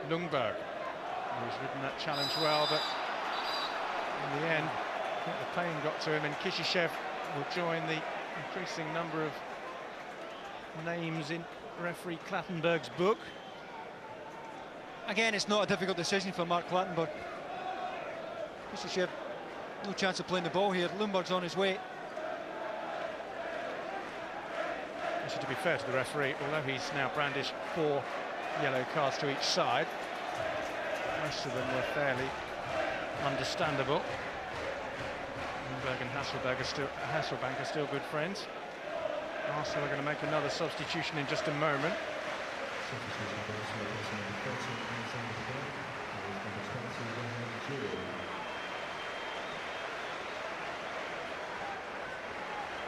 Ljungberg, who's ridden that challenge well, but in the end, I think the pain got to him, and Kishishev will join the increasing number of names in referee Clattenburg's book. Again, it's not a difficult decision for Mark Clattenburg. Kishishev, no chance of playing the ball here. Ljungberg's on his way. Actually, to be fair to the referee, although he's now brandished 4 yellow cards to each side, Most of them were fairly understandable. Ljungberg and Hasselbank are still good friends. Arsenal are going to make another substitution in just a moment.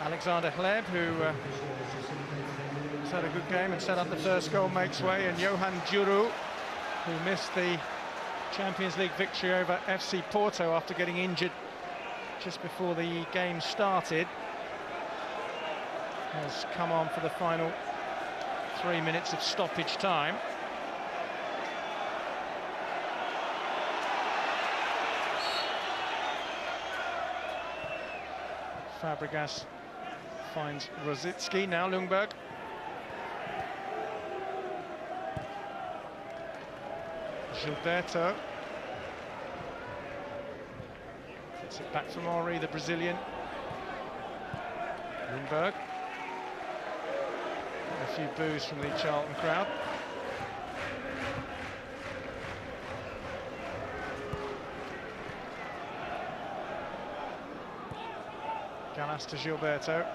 Alexander Hleb, who has had a good game and set up the first goal, makes way, and Johan Djuru, who missed the Champions League victory over FC Porto after getting injured just before the game started, has come on for the final 3 minutes of stoppage time. Fabregas finds Rosicki, now Ljungberg. Gilberto. Gets it back from Henry, the Brazilian. Ljungberg. A few boos from the Charlton crowd. Gallas to Gilberto.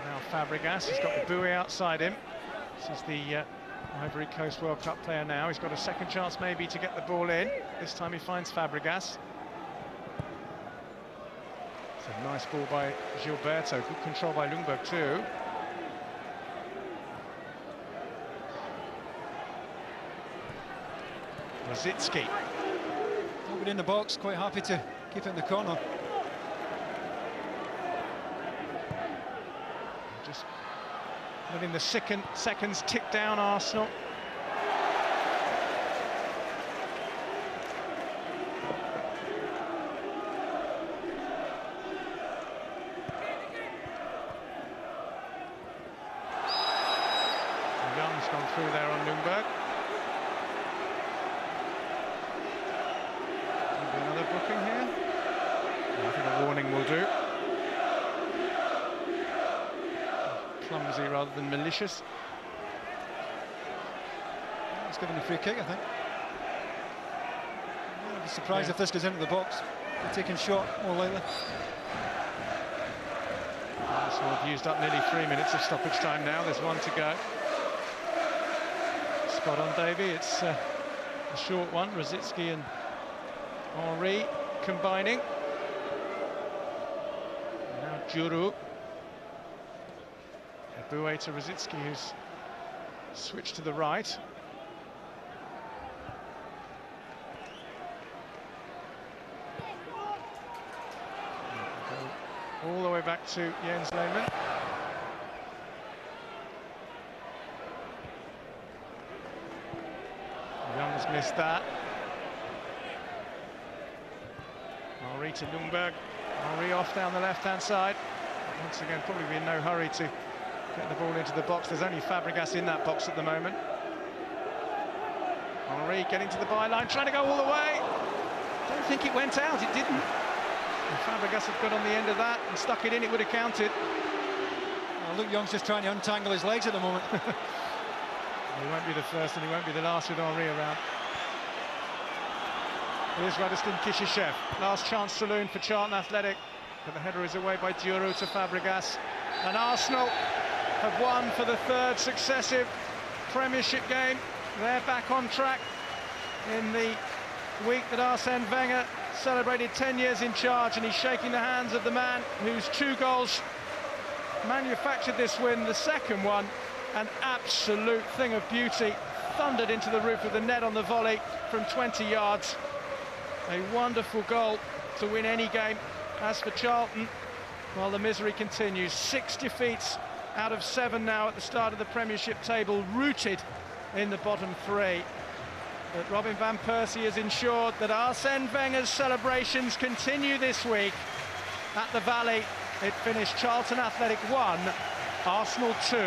Now Fabregas, he's got the buoy outside him. This is the Ivory Coast World Cup player now. He's got a second chance maybe to get the ball in. This time he finds Fabregas. It's a nice ball by Gilberto. Good control by Ljungberg too. Rosicki. Nobody in the box, quite happy to keep it in the corner. Just letting the seconds tick down, Arsenal. Young's gone through there on Ljungberg. Maybe another booking here. I think a warning will do. Clumsy rather than malicious. It's given a free kick, I think. I'd be surprised if this goes into the box. They're taking shot more likely. Arsenal have used up nearly 3 minutes of stoppage time now. There's one to go. Spot on, Davey. It's a short one. Rosicki and Henry combining. Now Djuru. Boué to Rosicki, who's switched to the right. All the way back to Jens Lehmann. Young's missed that. Henry to Ljungberg. Henry off down the left-hand side. Once again, probably in no hurry to get the ball into the box. There's only Fabregas in that box at the moment. Henry getting to the byline, trying to go all the way. Don't think it went out, it didn't. If Fabregas had got on the end of that and stuck it in, it would have counted. Luke Young's just trying to untangle his legs at the moment. He won't be the first and he won't be the last with Henry around. Here's Radostin Kishishev. Last chance saloon for Charlton Athletic. But the header is away by Djuru to Fabregas. And Arsenal have won for the third successive Premiership game. They're back on track in the week that Arsene Wenger celebrated 10 years in charge, and he's shaking the hands of the man whose 2 goals manufactured this win. The second one, an absolute thing of beauty, thundered into the roof of the net on the volley from 20 yards. A wonderful goal to win any game. As for Charlton, well, the misery continues. 6 defeats out of 7 now at the start of the Premiership table, rooted in the bottom 3. But Robin van Persie has ensured that Arsene Wenger's celebrations continue this week. At the Valley, it finished Charlton Athletic 1, Arsenal 2.